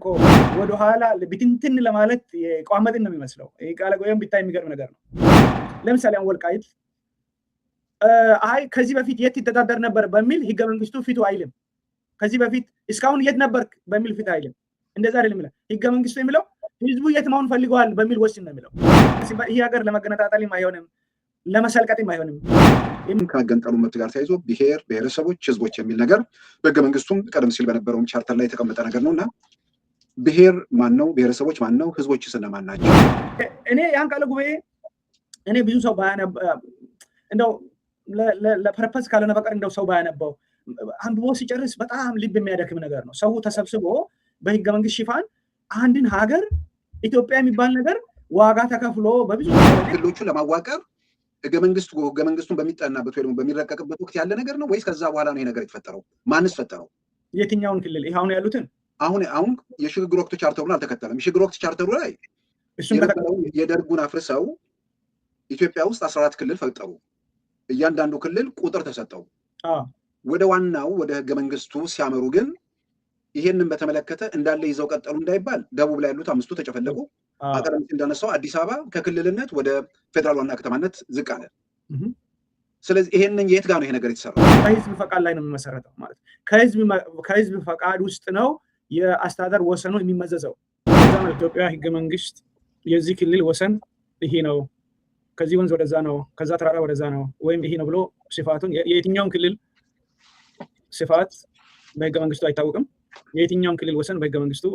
እኮ ወደ ኋላ ቢትንትን ለማለት የቋመጥን ነው የሚመስለው። ቃለ ጎየም ቢታይ የሚገርም ነገር ነው። ለምሳሌ ወልቃይት አይ ከዚህ በፊት የት ይተዳደር ነበር በሚል ህገ መንግስቱ ፊቱ አይልም። ከዚህ በፊት እስካሁን የት ነበርክ በሚል ፊት አይልም። እንደዛ አይደለም ይላል ህገ መንግስቱ የሚለው ህዝቡ የት መሆን ፈልገዋል በሚል ወስን ነው የሚለው። ይሄ ሀገር ለመገነጣጠልም አይሆንም ለመሰልቀጥም አይሆንም። ከመገንጠሉ መብት ጋር ተያይዞ ብሔር ብሔረሰቦች ህዝቦች የሚል ነገር በህገ መንግስቱም ቀደም ሲል በነበረውም ቻርተር ላይ የተቀመጠ ነገር ነውና ብሔር ማን ነው ብሔረሰቦች ማን ነው ህዝቦችስ እነማን ናቸው? እኔ ያን ቃለ ጉባኤ እኔ ብዙ ሰው እንደው ለፐርፐስ ካልሆነ በቀር እንደው ሰው ባያነባው አንብቦ ሲጨርስ በጣም ልብ የሚያደክም ነገር ነው። ሰው ተሰብስቦ በህገ መንግስት ሽፋን አንድን ሀገር ኢትዮጵያ የሚባል ነገር ዋጋ ተከፍሎ በብዙ ክልሎቹን ለማዋቀር ህገ መንግስቱን በሚጠናበት ወይ ደግሞ በሚረቀቅበት ወቅት ያለ ነገር ነው ወይስ ከዛ በኋላ ነው ይሄ ነገር የተፈጠረው? ማንስ ፈጠረው? የትኛውን ክልል? ይሄ አሁን ያሉትን አሁን የሽግግር ወቅት ቻርተሩን አልተከተለም። የሽግግር ወቅት ቻርተሩ ላይ የደርጉን አፍርሰው ኢትዮጵያ ውስጥ 14 ክልል ፈጠሩ። እያንዳንዱ ክልል ቁጥር ተሰጠው። ወደ ዋናው ወደ ህገ መንግስቱ ሲያመሩ ግን ይሄንን በተመለከተ እንዳለ ይዘው ቀጠሉ እንዳይባል ደቡብ ላይ ያሉት 5ቱ ተጨፈለቁ። አቀረም እንዳነሳው አዲስ አበባ ከክልልነት ወደ ፌደራል ዋና ከተማነት ዝቅ አለ። ስለዚህ ይሄንን የት ጋር ነው ይሄ ነገር የተሰራው? ከህዝብ ፈቃድ ላይ ነው የሚመሰረተው ማለት ከህዝብ ፈቃድ ውስጥ ነው የአስተዳደር ወሰኑ የሚመዘዘው። በዛም ኢትዮጵያ ህገ መንግስት የዚህ ክልል ወሰን ይሄ ነው፣ ከዚህ ወንዝ ወደዛ ነው፣ ከዛ ተራራ ወደዛ ነው ወይም ይሄ ነው ብሎ ስፋቱን የየትኛውም ክልል ስፋት በህገ መንግስቱ አይታወቅም። የየትኛውም ክልል ወሰን በህገ መንግስቱ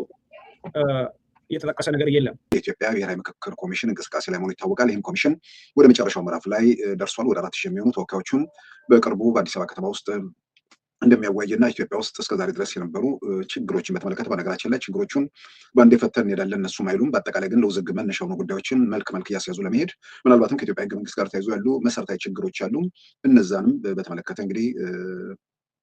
የተጠቀሰ ነገር የለም። የኢትዮጵያ ብሔራዊ ምክክር ኮሚሽን እንቅስቃሴ ላይ መሆኑ ይታወቃል። ይህም ኮሚሽን ወደ መጨረሻው ምዕራፍ ላይ ደርሷል። ወደ 4000 የሚሆኑ ተወካዮቹን በቅርቡ በአዲስ አበባ ከተማ ውስጥ እንደሚያወያይና ኢትዮጵያ ውስጥ እስከዛሬ ድረስ የነበሩ ችግሮችን በተመለከተ በነገራችን ላይ ችግሮቹን በአንዴ ፈተን እንሄዳለን እነሱም አይሉም። በአጠቃላይ ግን ለውዝግብ መነሻ የሆኑ ጉዳዮችን መልክ እያስያዙ ለመሄድ ምናልባትም ከኢትዮጵያ ህገ መንግስት ጋር ተያይዞ ያሉ መሰረታዊ ችግሮች አሉ። እነዛንም በተመለከተ እንግዲህ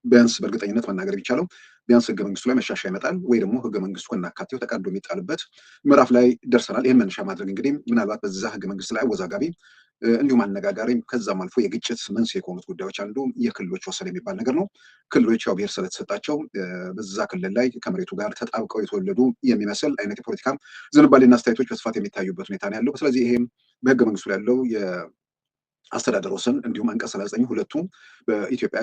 ቢያንስ በእርግጠኝነት መናገር ቢቻለው ቢያንስ ህገ መንግስቱ ላይ መሻሻያ ይመጣል ወይ ደግሞ ህገ መንግስቱ ከናካቴው ተቀዶ የሚጣልበት ምዕራፍ ላይ ደርሰናል። ይህን መነሻ ማድረግ እንግዲህ ምናልባት በዛ ህገ መንግስት ላይ አወዛጋቢ እንዲሁም አነጋጋሪ ከዛም አልፎ የግጭት መንስኤ ከሆኑት ጉዳዮች አንዱ የክልሎች ወሰን የሚባል ነገር ነው። ክልሎች ያው ብሔር ስለተሰጣቸው በዛ ክልል ላይ ከመሬቱ ጋር ተጣብቀው የተወለዱ የሚመስል አይነት የፖለቲካ ዝንባሌና አስተያየቶች በስፋት የሚታዩበት ሁኔታ ነው ያለው። ስለዚህ ይሄም በህገ መንግስቱ ላይ ያለው አስተዳደር ወሰን እንዲሁም አንቀጽ 39 ሁለቱም በኢትዮጵያ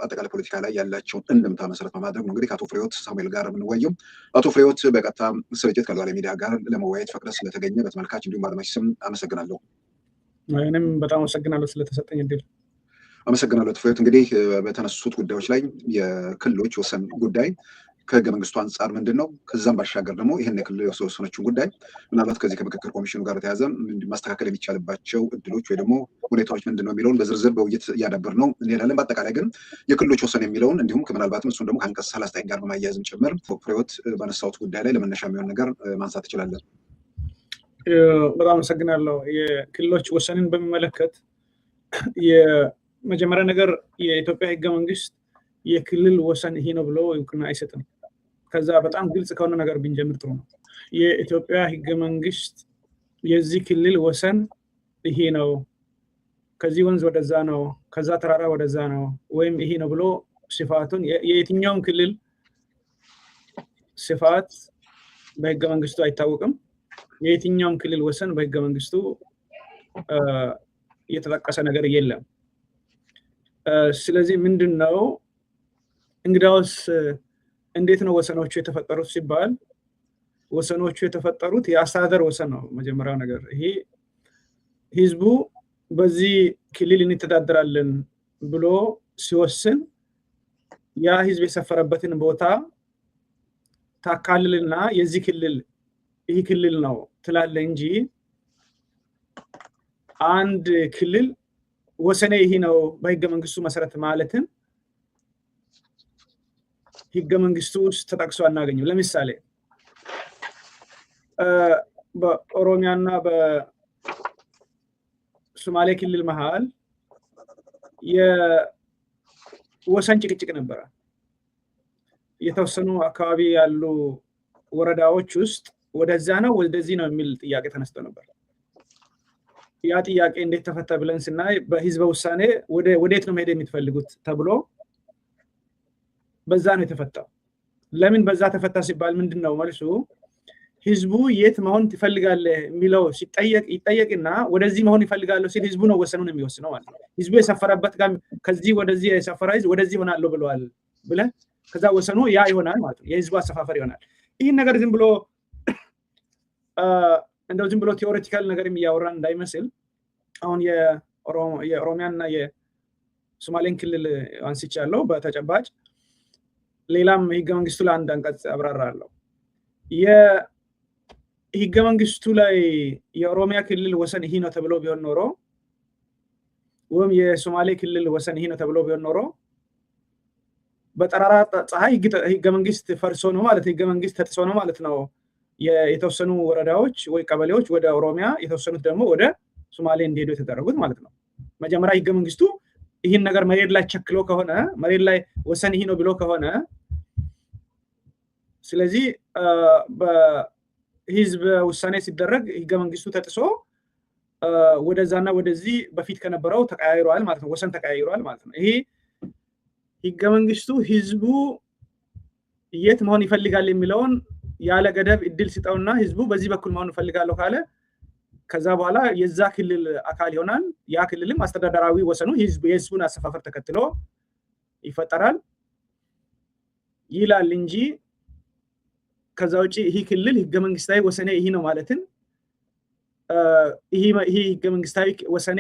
አጠቃላይ ፖለቲካ ላይ ያላቸውን እንድምታ መሰረት በማድረግ ነው እንግዲህ ከአቶ ፍሬህይወት ሳሙኤል ጋር የምንወያየው። አቶ ፍሬህይወት በቀጥታ ስርጭት ከሉዓላዊ ሚዲያ ጋር ለመወያየት ፈቅደህ ስለተገኘ በተመልካች እንዲሁም በአድማጭ ስም አመሰግናለሁ። እኔም በጣም አመሰግናለሁ ስለተሰጠኝ እድል። አመሰግናለሁ አቶ ፍሬህይወት። እንግዲህ በተነሱት ጉዳዮች ላይ የክልሎች ወሰን ጉዳይ ከህገ መንግስቱ አንጻር ምንድን ነው፣ ከዛም ባሻገር ደግሞ ይህን የክልል የወሰኖችን ጉዳይ ምናልባት ከዚህ ከምክክር ኮሚሽኑ ጋር ተያዘ ማስተካከል የሚቻልባቸው እድሎች ወይ ደግሞ ሁኔታዎች ምንድን ነው የሚለውን በዝርዝር በውይይት እያዳበር ነው እንሄዳለን። በአጠቃላይ ግን የክልሎች ወሰን የሚለውን እንዲሁም ምናልባትም እሱን ደግሞ ከአንቀጽ 39 ጋር በማያያዝም ጭምር ፍሬህይወት ባነሳሁት ጉዳይ ላይ ለመነሻ የሚሆን ነገር ማንሳት ትችላለን። በጣም አመሰግናለሁ። የክልሎች ወሰንን በሚመለከት የመጀመሪያ ነገር የኢትዮጵያ ህገ መንግስት የክልል ወሰን ይሄ ነው ብሎ እውቅና አይሰጥም። ከዛ በጣም ግልጽ ከሆነ ነገር ብንጀምር ጥሩ ነው። የኢትዮጵያ ህገ መንግስት የዚህ ክልል ወሰን ይሄ ነው፣ ከዚህ ወንዝ ወደዛ ነው፣ ከዛ ተራራ ወደዛ ነው ወይም ይሄ ነው ብሎ ስፋቱን የየትኛውም ክልል ስፋት በህገ መንግስቱ አይታወቅም። የየትኛውም ክልል ወሰን በህገ መንግስቱ የተጠቀሰ ነገር የለም። ስለዚህ ምንድነው እንግዳውስ እንዴት ነው ወሰኖቹ የተፈጠሩት ሲባል ወሰኖቹ የተፈጠሩት የአስተዳደር ወሰን ነው። መጀመሪያው ነገር ይሄ ህዝቡ በዚህ ክልል እንተዳደራለን ብሎ ሲወስን ያ ህዝብ የሰፈረበትን ቦታ ታካልልና የዚህ ክልል ይሄ ክልል ነው ትላለ እንጂ አንድ ክልል ወሰኔ ይሄ ነው በህገ መንግስቱ መሰረት ማለትን ህገ መንግስቱ ውስጥ ተጠቅሶ አናገኝም። ለምሳሌ በኦሮሚያና በሶማሌ ክልል መሃል የወሰን ጭቅጭቅ ነበረ። የተወሰኑ አካባቢ ያሉ ወረዳዎች ውስጥ ወደዛ ነው ወደዚህ ነው የሚል ጥያቄ ተነስቶ ነበር። ያ ጥያቄ እንዴት ተፈታ ብለን ስናይ በህዝበ ውሳኔ ወዴት ነው መሄድ የምትፈልጉት ተብሎ በዛ ነው የተፈታው። ለምን በዛ ተፈታ ሲባል ምንድነው መልሱ? ህዝቡ የት መሆን ትፈልጋለህ የሚለው ይጠየቅና ወደዚህ መሆን ይፈልጋለሁ ሲል ህዝቡ ነው ወሰኑን የሚወስነው ማለት ነው። ህዝቡ የሰፈረበት ጋር ከዚህ ወደዚህ የሰፈረ ህዝብ ወደዚህ ሆናለሁ ብለዋል ብለህ ከዛ ወሰኑ ያ ይሆናል ማለት ነው። የህዝቡ አሰፋፈር ይሆናል። ይህን ነገር ዝም ብሎ እንደው ዝም ብሎ ቲዎሬቲካል ነገር የሚያወራን እንዳይመስል አሁን የኦሮሚያና የሶማሌን ክልል አንስቻለሁ በተጨባጭ ሌላም ህገ መንግስቱ ላይ አንድ አንቀጽ አብራራለሁ። የህገ መንግስቱ ላይ የኦሮሚያ ክልል ወሰን ይሄ ነው ተብሎ ቢሆን ኖሮ ወይም የሶማሌ ክልል ወሰን ይሄ ነው ተብሎ ቢሆን ኖሮ በጠራራ ፀሐይ ህገ መንግስት ፈርሶ ነው ማለት ህገ መንግስት ተጥሶ ነው ማለት ነው። የተወሰኑ ወረዳዎች ወይ ቀበሌዎች ወደ ኦሮሚያ የተወሰኑት ደግሞ ወደ ሶማሌ እንዲሄዱ የተደረጉት ማለት ነው። መጀመሪያ ህገ መንግስቱ ይህን ነገር መሬት ላይ ቸክሎ ከሆነ መሬት ላይ ወሰን ይሄ ነው ብሎ ከሆነ ስለዚህ በህዝብ ውሳኔ ሲደረግ ህገ መንግስቱ ተጥሶ ወደዛና ወደዚህ በፊት ከነበረው ተቀያይሯል ማለት ነው። ወሰን ተቀያይሯል ማለት ነው። ይሄ ህገ መንግስቱ ህዝቡ የት መሆን ይፈልጋል የሚለውን ያለ ገደብ እድል ሲጠውና ህዝቡ በዚህ በኩል መሆን ይፈልጋለሁ ካለ ከዛ በኋላ የዛ ክልል አካል ይሆናል። ያ ክልልም አስተዳደራዊ ወሰኑ የህዝቡን አሰፋፈር ተከትሎ ይፈጠራል ይላል እንጂ ከዛ ውጪ ይሄ ክልል ህገ መንግስታዊ ወሰኔ ይሄ ነው ማለትን ይሄ ህገ መንግስታዊ ወሰኔ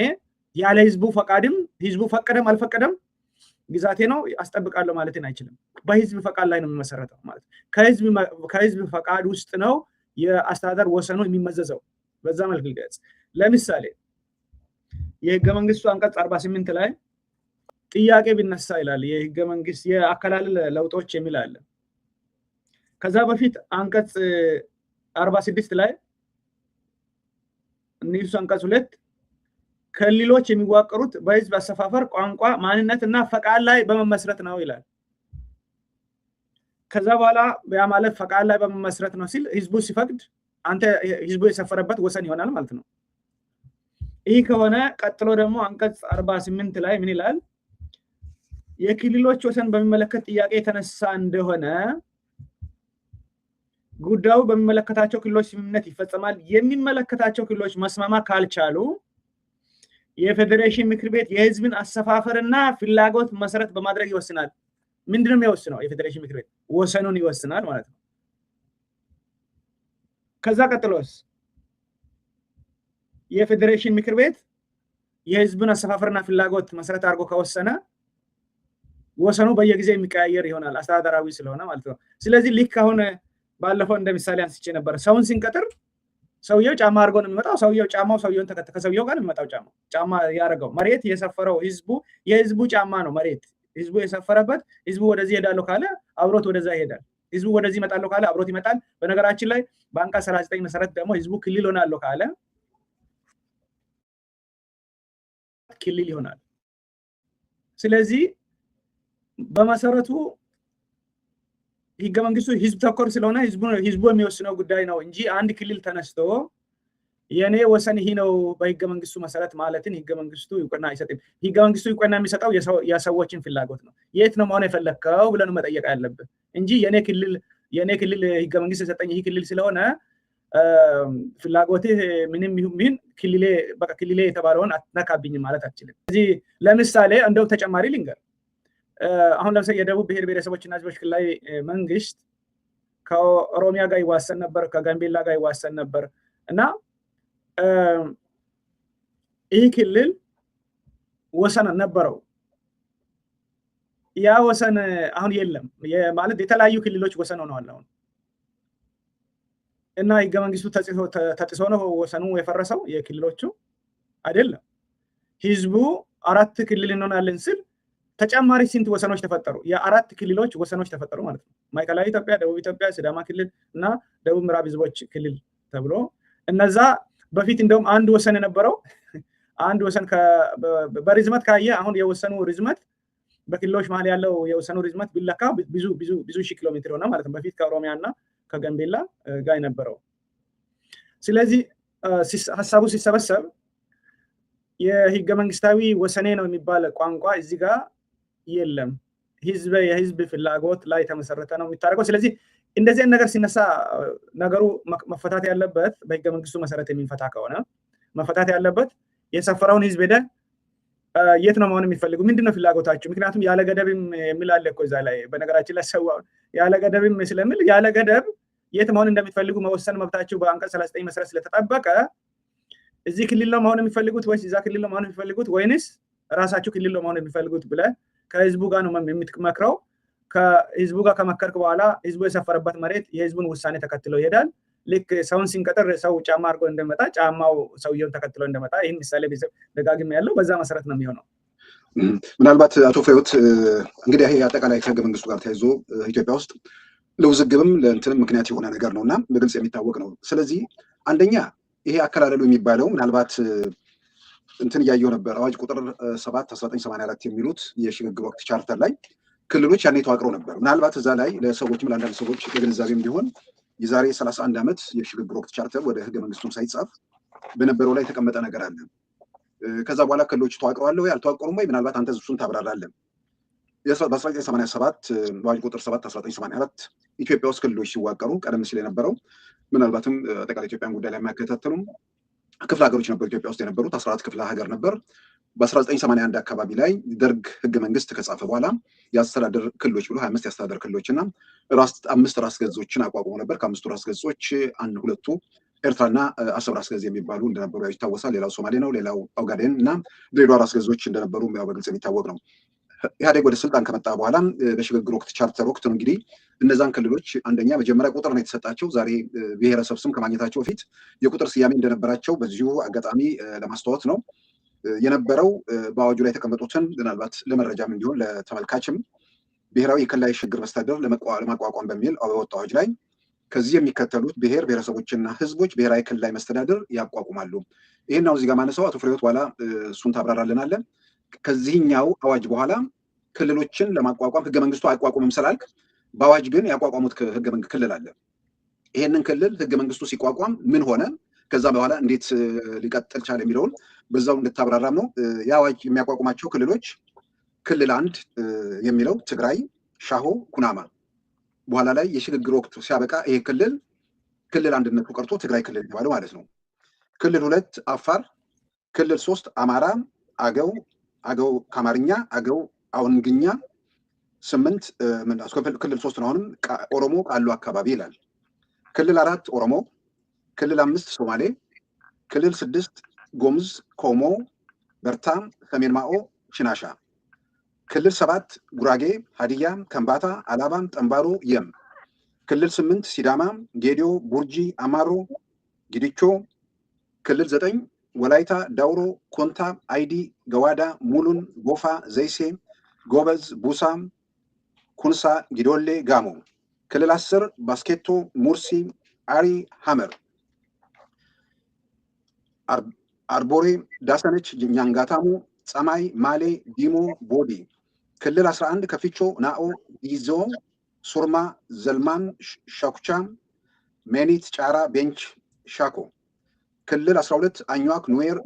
ያለ ህዝቡ ፈቃድም ህዝቡ ፈቀደም አልፈቀደም ግዛቴ ነው አስጠብቃለሁ ማለትን አይችልም። በህዝብ ፈቃድ ላይ ነው የሚመሰረተው ማለት ከህዝብ ፈቃድ ውስጥ ነው የአስተዳደር ወሰኑ የሚመዘዘው። በዛ መልክ ልገጽ። ለምሳሌ የህገ መንግስቱ አንቀጽ 48 ላይ ጥያቄ ቢነሳ ይላል የህገ መንግስት የአከላለል ለውጦች የሚል አለ። ከዛ በፊት አንቀጽ 46 ላይ ንዑስ አንቀጽ 2 ክልሎች የሚዋቀሩት በህዝብ አሰፋፈር ቋንቋ ማንነትና ፈቃድ ላይ በመመስረት ነው ይላል። ከዛ በኋላ ያ ማለት ፈቃድ ላይ በመመስረት ነው ሲል ህዝቡ ሲፈቅድ አንተ ህዝቡ የሰፈረበት ወሰን ይሆናል ማለት ነው። ይህ ከሆነ ቀጥሎ ደግሞ አንቀጽ 48 ላይ ምን ይላል? የክልሎች ወሰን በሚመለከት ጥያቄ የተነሳ እንደሆነ ጉዳዩ በሚመለከታቸው ክልሎች ስምምነት ይፈጸማል። የሚመለከታቸው ክልሎች መስማማት ካልቻሉ የፌዴሬሽን ምክር ቤት የህዝብን አሰፋፈርና ፍላጎት መሰረት በማድረግ ይወስናል። ምንድነው የሚወስነው? የፌዴሬሽን ምክር ቤት ወሰኑን ይወስናል ማለት ነው። ከዛ ቀጥሎስ የፌዴሬሽን ምክር ቤት የህዝብን አሰፋፈርና ፍላጎት መሰረት አድርጎ ከወሰነ ወሰኑ በየጊዜው የሚቀያየር ይሆናል አስተዳደራዊ ስለሆነ ማለት ነው። ስለዚህ ልክ አሁን ባለፈው እንደምሳሌ አንስቼ ነበር። ሰውን ሲንቀጥር ሰውየው ጫማ አድርጎ ነው የሚመጣው። ሰውየው ጫማው ሰውየውን ተከተለ ከሰውየው ጋር የሚመጣው ጫማ ያደረገው መሬት የሰፈረው የህዝቡ ጫማ ነው። መሬት ህዝቡ የሰፈረበት ህዝቡ ወደዚህ ሄዳለሁ ካለ አብሮት ወደዛ ይሄዳል። ህዝቡ ወደዚህ ይመጣለሁ ካለ አብሮት ይመጣል። በነገራችን ላይ በአንቀጽ 39 መሰረት ደግሞ ህዝቡ ክልል ሆናለሁ ካለ ክልል ይሆናል። ስለዚህ በመሰረቱ ህገ መንግስቱ ህዝብ ተኮር ስለሆነ ህዝቡ የሚወስነው ጉዳይ ነው እንጂ አንድ ክልል ተነስቶ የኔ ወሰን ይሄ ነው በህገ መንግስቱ መሰረት ማለትን ህገ መንግስቱ ይቆና አይሰጥም። ህገ መንግስቱ ይቆና የሚሰጠው የሰዎችን ፍላጎት ነው። የት ነው መሆን የፈለከው ብለን መጠየቅ ያለብን እንጂ የኔ ክልል ህገ መንግስት የሰጠኝ ይሄ ክልል ስለሆነ ፍላጎትህ ምንም ይሁን ክልሌ የተባለውን አትነካብኝ ማለት አትችልም። ስለዚህ ለምሳሌ እንደው ተጨማሪ ልንገር። አሁን ለምሳሌ የደቡብ ብሔር ብሔረሰቦችና ህዝቦች ክልላዊ መንግስት ከኦሮሚያ ጋር ይዋሰን ነበር፣ ከጋምቤላ ጋር ይዋሰን ነበር እና ይህ ክልል ወሰን ነበረው። ያ ወሰን አሁን የለም ማለት የተለያዩ ክልሎች ወሰን ሆነዋል አሁን እና ህገ መንግስቱ ተጥሶ ነው ወሰኑ የፈረሰው የክልሎቹ አይደለም። ህዝቡ 4 ክልል እንሆናለን ስል ተጨማሪ ስንት ወሰኖች ተፈጠሩ? የ4 ክልሎች ወሰኖች ተፈጠሩ ማለት ነው። ማዕከላዊ ኢትዮጵያ፣ ደቡብ ኢትዮጵያ፣ ሲዳማ ክልል እና ደቡብ ምዕራብ ህዝቦች ክልል ተብሎ እነዛ በፊት እንደውም አንድ ወሰን የነበረው አንድ ወሰን በርዝመት ካየ አሁን የወሰኑ ርዝመት በክልሎች መሀል ያለው የወሰኑ ርዝመት ቢለካ ብዙ ሺህ ኪሎ ሜትር ሆነ ማለት ነው። በፊት ከኦሮሚያና ከጋምቤላ ጋር የነበረው። ስለዚህ ሀሳቡ ሲሰበሰብ የህገ መንግስታዊ ወሰኔ ነው የሚባል ቋንቋ እዚህ ጋር የለም። የህዝብ ፍላጎት ላይ ተመሰረተ ነው የሚታረቀው። ስለዚህ እንደዚህ ነገር ሲነሳ ነገሩ መፈታት ያለበት በህገ መንግስቱ መሰረት የሚፈታ ከሆነ መፈታት ያለበት የሰፈራውን ህዝብ ሄደ የት ነው መሆን የሚፈልጉ ምንድነው ፍላጎታችሁ? ምክንያቱም ያለ ገደብም የሚል አለ እኮ እዛ ላይ በነገራችን ላይ ሰው ያለ ገደብም ስለሚል ያለ ገደብ የት መሆን እንደሚፈልጉ መወሰን መብታችሁ በአንቀጽ 39 መሰረት ስለተጠበቀ እዚህ ክልል ነው መሆን የሚፈልጉት ወይስ እዛ ክልል ነው መሆን የሚፈልጉት ወይንስ ራሳችሁ ክልል ነው መሆን የሚፈልጉት ብለህ ከህዝቡ ጋር ነው የምትመክረው። ከህዝቡ ጋር ከመከርክ በኋላ ህዝቡ የሰፈረበት መሬት የህዝቡን ውሳኔ ተከትሎ ይሄዳል። ልክ ሰውን ሲንቀጥር ሰው ጫማ አድርጎ እንደመጣ ጫማው ሰውየውን ተከትሎ እንደመጣ ይህን ምሳሌ ደጋግሜ ያለው በዛ መሰረት ነው የሚሆነው። ምናልባት አቶ ፍሬዎት እንግዲህ ይሄ አጠቃላይ ከህገ መንግስቱ ጋር ተያይዞ ኢትዮጵያ ውስጥ ለውዝግብም ለእንትንም ምክንያት የሆነ ነገር ነውና በግልጽ የሚታወቅ ነው። ስለዚህ አንደኛ ይሄ አከላለሉ የሚባለው ምናልባት እንትን እያየው ነበር አዋጅ ቁጥር 7/1984 የሚሉት የሽግግር ወቅት ቻርተር ላይ ክልሎች ያኔ ተዋቅረው ነበር። ምናልባት እዛ ላይ ለሰዎችም ለአንዳንድ ሰዎች የግንዛቤም ቢሆን የዛሬ 31 ዓመት የሽግግር ወቅት ቻርተር ወደ ህገ መንግስቱም ሳይጻፍ በነበረው ላይ የተቀመጠ ነገር አለ። ከዛ በኋላ ክልሎች ተዋቅረዋል ወይ አልተዋቀሩም ወይ? ምናልባት አንተ እሱን ታብራራለህ። በ1987 አዋጅ ቁጥር 7/1984 ኢትዮጵያ ውስጥ ክልሎች ሲዋቀሩ ቀደም ሲል የነበረው ምናልባትም አጠቃላይ ኢትዮጵያን ጉዳይ ላይ የማይከታተሉም ክፍለ ሀገሮች ነበሩ። ኢትዮጵያ ውስጥ የነበሩት 14 ክፍለ ሀገር ነበር። በ1981 አካባቢ ላይ ደርግ ህገ መንግስት ከጻፈ በኋላ የአስተዳደር ክልሎች ብሎ 25 የአስተዳደር ክልሎች እና 5 ራስ ገዞችን አቋቁሞ ነበር። ከ5ቱ ራስ ገዞች 2ቱ ኤርትራና አሰብ ራስ ገዝ የሚባሉ እንደነበሩ ይታወሳል። ሌላው ሶማሌ ነው። ሌላው ኦጋዴን እና ድሬዳዋ ራስ ገዞች እንደነበሩ በግልጽ የሚታወቅ ነው። ኢህአዴግ ወደ ስልጣን ከመጣ በኋላ በሽግግር ወቅት ቻርተር ወቅት ነው እንግዲህ እነዛን ክልሎች አንደኛ መጀመሪያ ቁጥር ነው የተሰጣቸው። ዛሬ ብሔረሰብ ስም ከማግኘታቸው በፊት የቁጥር ስያሜ እንደነበራቸው በዚሁ አጋጣሚ ለማስተዋወቅ ነው የነበረው። በአዋጁ ላይ የተቀመጡትን ምናልባት ለመረጃም እንዲሆን ለተመልካችም ብሔራዊ የክልላዊ ሽግግር መስተዳድር ለማቋቋም በሚል በወጣው አዋጅ ላይ ከዚህ የሚከተሉት ብሔር ብሔረሰቦችና ህዝቦች ብሔራዊ ክልላዊ መስተዳድር ያቋቁማሉ። ይህን አሁን እዚህ ጋር ማነሳው አቶ ፍሬዎት በኋላ እሱን ታብራራልናለን። ከዚህኛው አዋጅ በኋላ ክልሎችን ለማቋቋም ህገ መንግስቱ አያቋቁምም ስላልክ በአዋጅ ግን ያቋቋሙት ህገ መንግስት ክልል አለ። ይሄንን ክልል ህገ መንግስቱ ሲቋቋም ምን ሆነ፣ ከዛ በኋላ እንዴት ሊቀጥል ቻለ የሚለውን በዛው እንድታብራራም ነው። የአዋጅ የሚያቋቁማቸው ክልሎች ክልል 1 የሚለው ትግራይ፣ ሻሆ፣ ኩናማ በኋላ ላይ የሽግግር ወቅቱ ሲያበቃ ይሄ ክልል አንድነቱ ቀርቶ ትግራይ ክልል የተባለው ማለት ነው። ክልል 2 አፋር፣ ክልል 3 አማራ፣ አገው ከአማርኛ አገው አውንግኛ 8 ክልል 3 ነው። አሁንም ኦሮሞ ቃሉ አካባቢ ይላል። ክልል 4 ኦሮሞ፣ ክልል 5 ሶማሌ፣ ክልል 6 ጎምዝ፣ ኮሞ፣ በርታ፣ ሰሜን ማኦ፣ ሽናሻ፣ ክልል 7 ጉራጌ፣ ሀዲያ፣ ከምባታ፣ አላባ፣ ጠምባሮ፣ የም፣ ክልል 8 ሲዳማ፣ ጌዲዮ፣ ቡርጂ፣ አማሮ፣ ጊዲቾ፣ ክልል 9 ወላይታ፣ ዳውሮ፣ ኮንታ፣ አይዲ፣ ገዋዳ፣ ሙሉን፣ ጎፋ፣ ዘይሴ፣ ጎበዝ፣ ቡሳ፣ ኩንሳ፣ ጊዶሌ፣ ጋሞ፣ ክልል 10 ባስኬቶ፣ ሙርሲ፣ አሪ፣ ሐመር፣ አርቦሬ፣ ዳሰነች፣ ኛንጋታሙ፣ ጸማይ፣ ማሌ፣ ዲሞ፣ ቦዲ፣ ክልል 11 ከፊቾ፣ ናኦ፣ ይዞ፣ ሱርማ፣ ዘልማን፣ ሻኩቻ፣ ሜኒት፣ ጫራ፣ ቤንች፣ ሻኮ፣ ክልል 12 አኝዋክ፣ ኑዌር፣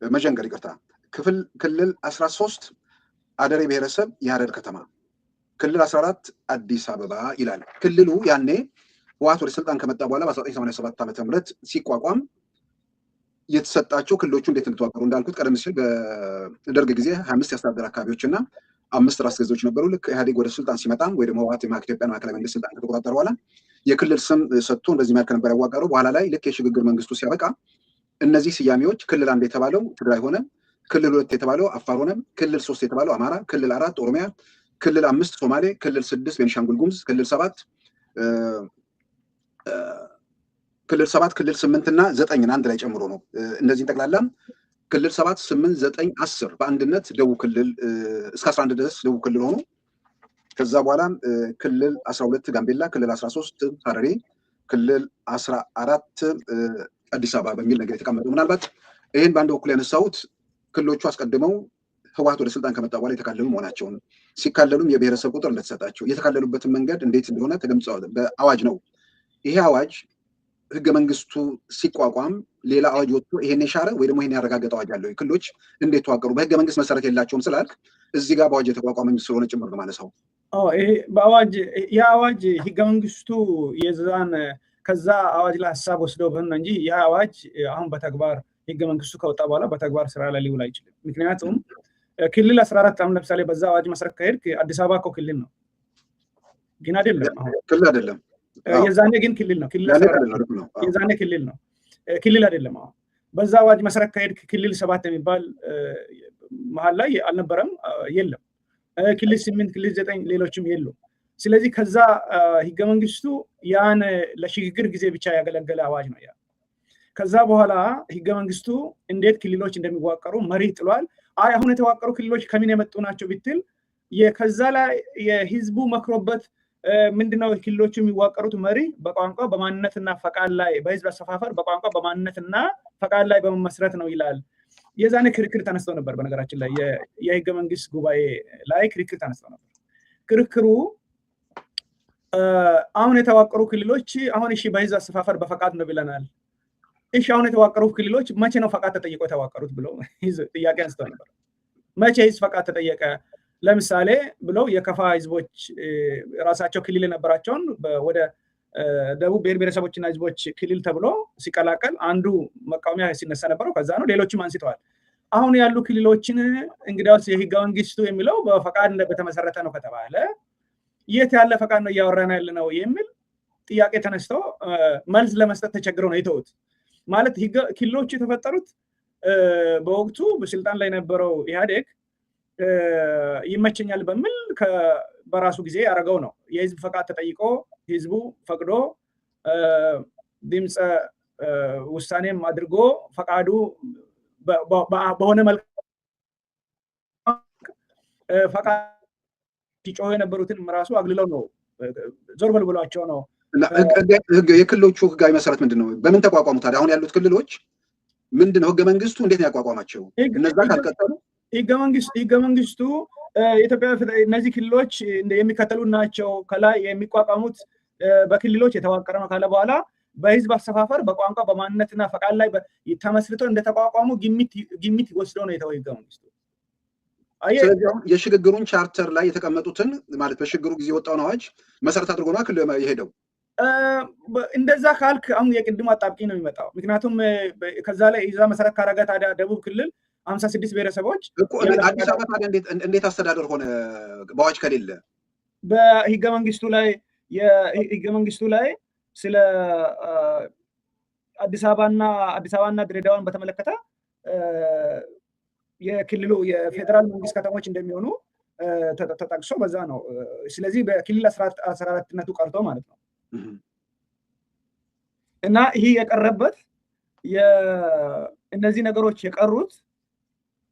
መዠንገር ይቅርታ፣ ክልል 13 አደሬ ብሔረሰብ የሀረር ከተማ፣ ክልል 14 አዲስ አበባ ይላል። ክልሉ ያኔ ህወሓት ወደ ስልጣን ከመጣ በኋላ በ1987 ዓ.ም ሲቋቋም የተሰጣቸው ክልሎቹ እንዴት እንደተዋቀሩ እንዳልኩት ቀደም ሲል በደርግ ጊዜ 25 የአስተዳደር አካባቢዎች እና 5 ራስ ገዞች ነበሩ። ልክ ኢህአዴግ ወደ ስልጣን ሲመጣም ወይ ደግሞ ህወሓት ኢትዮጵያን ማዕከላዊ መንግስት ስልጣን ከተቆጣጠረ በኋላ የክልል ስም ሰጥቶ እንደዚህ መልክ ነበር ያዋቀረው። በኋላ ላይ ልክ የሽግግር መንግስቱ ሲያበቃ እነዚህ ስያሜዎች ክልል 1 የተባለው ትግራይ ሆነ፣ ክልል 2 የተባለው አፋር ሆነ፣ ክልል 3 የተባለው አማራ፣ ክልል 4 ኦሮሚያ፣ ክልል 5 ሶማሌ፣ ክልል 6 ቤንሻንጉል ጉሙዝ፣ ክልል 7 ክልል 8 እና 9 አንድ ላይ ጨምሮ ነው። እነዚህን ጠቅላላ ክልል 7 8 9 10 በአንድነት ደቡብ ክልል እስከ 11 ድረስ ደቡብ ክልል ሆኖ ከዛ በኋላ ክልል 12 ጋምቤላ፣ ክልል 13 ሐረሪ፣ ክልል 14 አዲስ አበባ በሚል ነገር የተቀመጠው። ምናልባት ይህን በአንድ በኩል ያነሳሁት ክልሎቹ አስቀድመው ህወሓት ወደ ስልጣን ከመጣ በኋላ የተካለሉ መሆናቸውን፣ ሲካለሉም የብሔረሰብ ቁጥር እንደተሰጣቸው፣ የተካለሉበትን መንገድ እንዴት እንደሆነ ተገምጸዋል። በአዋጅ ነው። ይሄ አዋጅ ህገ መንግስቱ ሲቋቋም ሌላ አዋጅ ወጥቶ ይሄን የሻረ ወይ ደግሞ ይሄን ያረጋገጠ አዋጅ አለው? ክልሎች እንዴት ተዋቀሩ? በህገ መንግስት መሰረት የላቸውም ስላልክ እዚህ ጋር በአዋጅ የተቋቋመ ስለሆነ ጭምር ነው ማለት ነው። ይሄ በአዋጅ የአዋጅ ህገ መንግስቱ የዛን ከዛ አዋጅ ላይ ሀሳብ ወስደው በሆነ እንጂ ያ አዋጅ አሁን በተግባር ህገ መንግስቱ ከወጣ በኋላ በተግባር ስራ ላይ ሊውል አይችልም። ምክንያቱም ክልል 14 አሁን ለምሳሌ በዛ አዋጅ መሰረት ከሄድክ አዲስ አበባ እኮ ክልል ነው፣ ግን አይደለም። አሁን ክልል አይደለም። የዛኔ ግን ክልል ነው። የዛኔ ክልል ነው፣ ክልል አይደለም። አሁን በዛ አዋጅ መሰረት ከሄድክ ክልል 7 የሚባል መሀል ላይ አልነበረም፣ የለም። ክልል 8 ክልል 9 ሌሎችም የሉም። ስለዚህ ከዛ ህገ መንግስቱ ያን ለሽግግር ጊዜ ብቻ ያገለገለ አዋጅ ነው ያ። ከዛ በኋላ ህገ መንግስቱ እንዴት ክልሎች እንደሚዋቀሩ መሪ ጥሏል። አሁን የተዋቀሩ ክልሎች ከምን የመጡ ናቸው ብትል ከዛ ላይ የህዝቡ መክሮበት ምንድነው ክልሎቹ የሚዋቀሩት መሪ በቋንቋ በማንነትና ፈቃድ ላይ በህዝብ አሰፋፈር በቋንቋ በማንነትና ፈቃድ ላይ በመመስረት ነው ይላል። የዛኔ ክርክር ተነስቶ ነበር። በነገራችን ላይ የህገ መንግስት ጉባኤ ላይ ክርክር ተነስቶ ነበር። ክርክሩ አሁን የተዋቀሩ ክልሎች አሁን እሺ በህዝብ አሰፋፈር በፈቃድ ነው ብለናል። እሺ አሁን የተዋቀሩ ክልሎች መቼ ነው ፈቃድ ተጠይቆ የተዋቀሩት ብሎ ጥያቄ አንስተው ነበር። መቼ ህዝብ ፈቃድ ተጠየቀ? ለምሳሌ ብለው የከፋ ህዝቦች ራሳቸው ክልል የነበራቸውን ወደ ደቡብ ብሔር ብሔረሰቦችና ህዝቦች ክልል ተብሎ ሲቀላቀል አንዱ መቃወሚያ ሲነሳ ነበረው። ከዛ ነው ሌሎችም አንስተዋል። አሁን ያሉ ክልሎችን እንግዲያውስ የህገ መንግስቱ የሚለው በፈቃድ በተመሰረተ ነው ከተባለ የት ያለ ፈቃድ ነው እያወራን ያለ ነው የሚል ጥያቄ ተነስቶ መልስ ለመስጠት ተቸግረው ነው የተውት። ማለት ክልሎቹ የተፈጠሩት በወቅቱ በስልጣን ላይ የነበረው ኢህአዴግ ይመቸኛል በሚል በራሱ ጊዜ ያደረገው ነው። የህዝብ ፈቃድ ተጠይቆ ህዝቡ ፈቅዶ ድምፀ ውሳኔም አድርጎ ፈቃዱ በሆነ መልክ ፈቃድ ሲጮህ የነበሩትን ራሱ አግልለው ነው ዞር በል ብሏቸው ነው። የክልሎቹ ህጋዊ መሰረት ምንድን ነው? በምን ተቋቋሙ ታዲያ? አሁን ያሉት ክልሎች ምንድን ነው? ህገ መንግስቱ እንዴት ነው ያቋቋማቸው? እነዛ ካልቀጠሉ ህገ መንግስቱ የኢትዮጵያ እነዚህ ክልሎች የሚከተሉ ናቸው። ከላይ የሚቋቋሙት በክልሎች የተዋቀረ ነው ካለ በኋላ በህዝብ አሰፋፈር በቋንቋ በማንነትና ፈቃድ ላይ ተመስርተው እንደተቋቋሙ ግምት ወስደው ነው የተወው ህገ መንግስቱ። ስለዚህ የሽግግሩን ቻርተር ላይ የተቀመጡትን ማለት በሽግግሩ ጊዜ የወጣውን አዋጅ መሰረት አድርጎ ነው ክልል የሄደው። እንደዛ ካልክ አሁን የቅድሙ አጣብቂኝ ነው የሚመጣው። ምክንያቱም ከዛ ላይ ይዛ መሰረት ካረገ ታዲያ ደቡብ ክልል 56 ብሔረሰቦች አዲስ አበባ ታዲያ እንዴት አስተዳደር ሆነ በአዋጅ ከሌለ? በህገ መንግስቱ ላይ ስለ አዲስ አበባና ድሬዳዋን በተመለከተ የክልሉ የፌዴራል መንግስት ከተሞች እንደሚሆኑ ተጠቅሶ በዛ ነው። ስለዚህ በክልል 14ነቱ ቀርቶ ማለት ነው። እና ይህ የቀረበት እነዚህ ነገሮች የቀሩት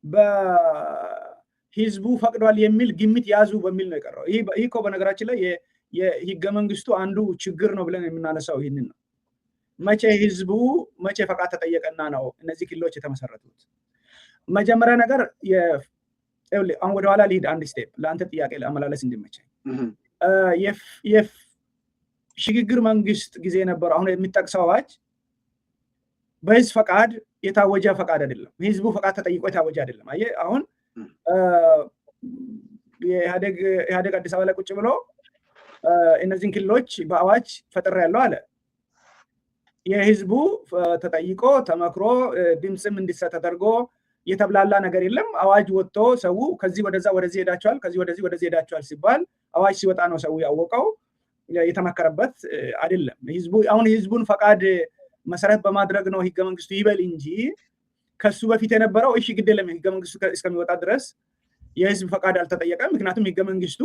በህዝቡ ፈቅዷል የሚል ግምት ያዙ በሚል ነው የቀረው። ይህ እኮ በነገራችን ላይ የህገ መንግስቱ አንዱ ችግር ነው ብለን የምናነሳው ይህንን ነው። መቼ ፈቃድ ተጠየቀና ነው እነዚህ ክልሎች የተመሰረቱት? መጀመሪያ ነገር አሁን ወደኋላ ልሂድ አንድ ስቴፕ ለአንተ ጥያቄ ለአመላለስ እንዲመቸኝ። የሽግግር መንግስት ጊዜ የነበረው አሁን የሚጠቅሰው አዋጅ በህዝብ ፈቃድ የታወጀ ፈቃድ አይደለም። ህዝቡ ፈቃድ ተጠይቆ የታወጀ አይደለም። አየህ አሁን ኢህአዴግ አዲስ አበባ ላይ ቁጭ ብሎ እነዚህን ክልሎች በአዋጅ ፈጥሬያለሁ አለ። የህዝቡ ተጠይቆ ተመክሮ ድምፅም እንዲሰጥ ተደርጎ የተብላላ ነገር የለም። አዋጅ ወጥቶ ሰው ከዚህ ወደዛ ወደዚህ ሄዳቸዋል፣ ከዚህ ወደዚህ ሄዳቸዋል ሲባል አዋጅ ሲወጣ ነው ሰው ያወቀው። የተመከረበት አይደለም። አሁን ህዝቡን ፈቃድ መሰረት በማድረግ ነው ህገ መንግስቱ ይበል እንጂ ከሱ በፊት የነበረው እሺ ግድ የለም ህገ መንግስቱ እስከሚወጣ ድረስ የህዝብ ፈቃድ አልተጠየቀም። ምክንያቱም ህገ መንግስቱ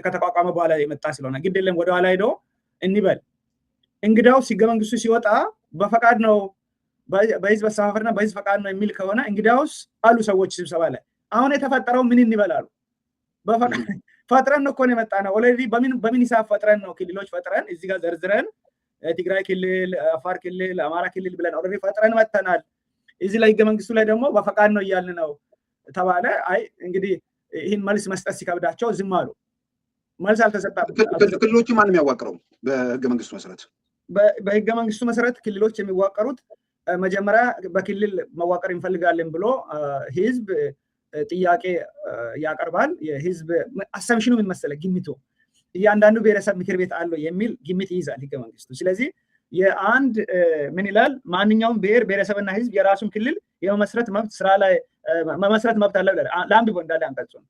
ከተቋቋመ በኋላ የመጣ ስለሆነ ግድ የለም ወደኋላ ሄዶ እንበል። እንግዲያውስ ህገ መንግስቱ ሲወጣ በፈቃድ ነው በህዝብ አሰፋፈርና በህዝብ ፈቃድ ነው የሚል ከሆነ እንግዲያውስ አሉ ሰዎች ስብሰባ ላይ አሁን የተፈጠረው ምን እንበላሉ? በፈቃድ ፈጥረን ነው እኮ ነው የመጣ ነው። ኦልሬዲ በምን ሂሳብ ፈጥረን ነው ክልሎች ፈጥረን እዚህ ጋር ዘርዝረን ትግራይ ክልል፣ አፋር ክልል፣ አማራ ክልል ብለን ኦልሬዲ ፈጥረን መተናል። እዚህ ላይ ህገ መንግስቱ ላይ ደግሞ በፈቃድ ነው እያልን ነው ተባለ። አይ እንግዲህ ይህን መልስ መስጠት ሲከብዳቸው ዝም አሉ። መልስ አልተሰጣም። ክልሎቹ ማንም ያዋቅረው በህገ መንግስቱ መሰረት በህገ መንግስቱ መሰረት ክልሎች የሚዋቀሩት መጀመሪያ በክልል መዋቀር እንፈልጋለን ብሎ ህዝብ ጥያቄ ያቀርባል። የህዝብ አሰምሽኑ ምን መሰለህ ግምቱ እያንዳንዱ ብሔረሰብ ምክር ቤት አለው የሚል ግምት ይይዛል ህገ መንግስቱ። ስለዚህ የአንድ ምን ይላል ማንኛውም ብሔር ብሔረሰብና ህዝብ የራሱን ክልል የመመስረት መብት ስራ ላይ መመስረት መብት አለው ይላል። ለአንድ እንዳለ አንቀጽ ነው።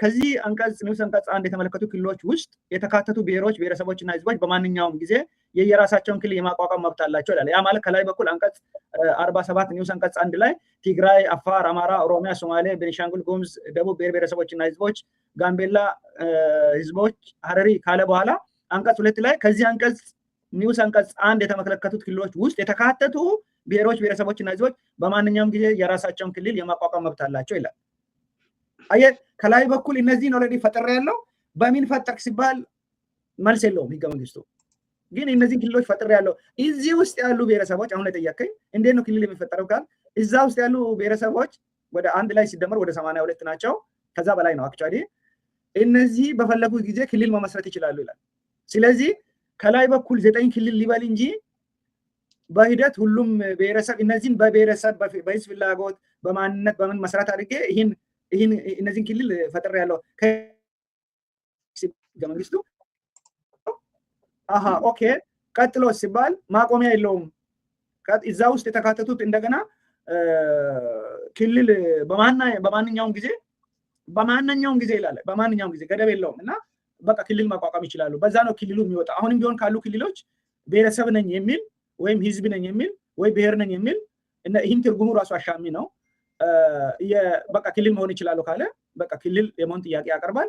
ከዚህ አንቀጽ ንዑስ አንቀጽ 1 የተመለከቱ ክልሎች ውስጥ የተካተቱ ብሔሮች ብሔረሰቦችና ህዝቦች በማንኛውም ጊዜ የየራሳቸውን ክልል የማቋቋም መብት አላቸው ይላል። ያ ማለት ከላይ በኩል አንቀጽ 47 ንዑስ አንቀጽ 1 ላይ ትግራይ፣ አፋር፣ አማራ፣ ኦሮሚያ፣ ሶማሌ፣ ቤኒሻንጉል ጉሙዝ፣ ደቡብ ብሔር ብሔረሰቦችና ህዝቦች፣ ጋምቤላ ህዝቦች፣ ሀረሪ ካለ በኋላ አንቀጽ 2 ላይ ከዚህ አንቀጽ ንዑስ አንቀጽ 1 የተመለከቱት ክልሎች ውስጥ የተካተቱ ብሔሮች ብሔረሰቦችና ህዝቦች በማንኛውም ጊዜ የራሳቸውን ክልል የማቋቋም መብት አላቸው ይላል። አየህ ከላይ በኩል እነዚህን ኦልሬዲ ፈጥሬ ያለው በምን ፈጠርክ ሲባል መልስ የለውም ህገ መንግስቱ። ግን እነዚህን ክልሎች ፈጥሬ ያለው እዚህ ውስጥ ያሉ ብሔረሰቦች አሁን የጠየቀኝ እንዴት ነው ክልል የሚፈጠረው ካል እዛ ውስጥ ያሉ ብሔረሰቦች ወደ አንድ ላይ ሲደመር ወደ 82 ናቸው። ከዛ በላይ ነው አክቹአሊ። እነዚህ በፈለጉ ጊዜ ክልል መመስረት ይችላሉ ይላል። ስለዚህ ከላይ በኩል 9 ክልል ሊበል እንጂ በሂደት ሁሉም ብሔረሰብ እነዚህን በብሔረሰብ በህዝብ ፍላጎት በማንነት በምን መስራት አድርጌ ይህን እነዚህን ክልል ፈጥሬ ያለው ህገ መንግስቱ ኦኬ ቀጥሎ ሲባል ማቆሚያ የለውም። እዛ ውስጥ የተካተቱት እንደገና ክልል በማንኛውም ጊዜ ይላል። በማንኛውም ጊዜ ገደብ የለውም እና በቃ ክልል ማቋቋም ይችላሉ። በዛ ነው ክልሉ የሚወጣ። አሁንም ቢሆን ካሉ ክልሎች ብሔረሰብ ነኝ የሚል ወይም ህዝብ ነኝ የሚል ወይ ብሔር ነኝ የሚል ይህም ትርጉሙ ራሱ አሻሚ ነው። በቃ ክልል መሆን ይችላሉ ካለ በቃ ክልል የመሆን ጥያቄ ያቀርባል፣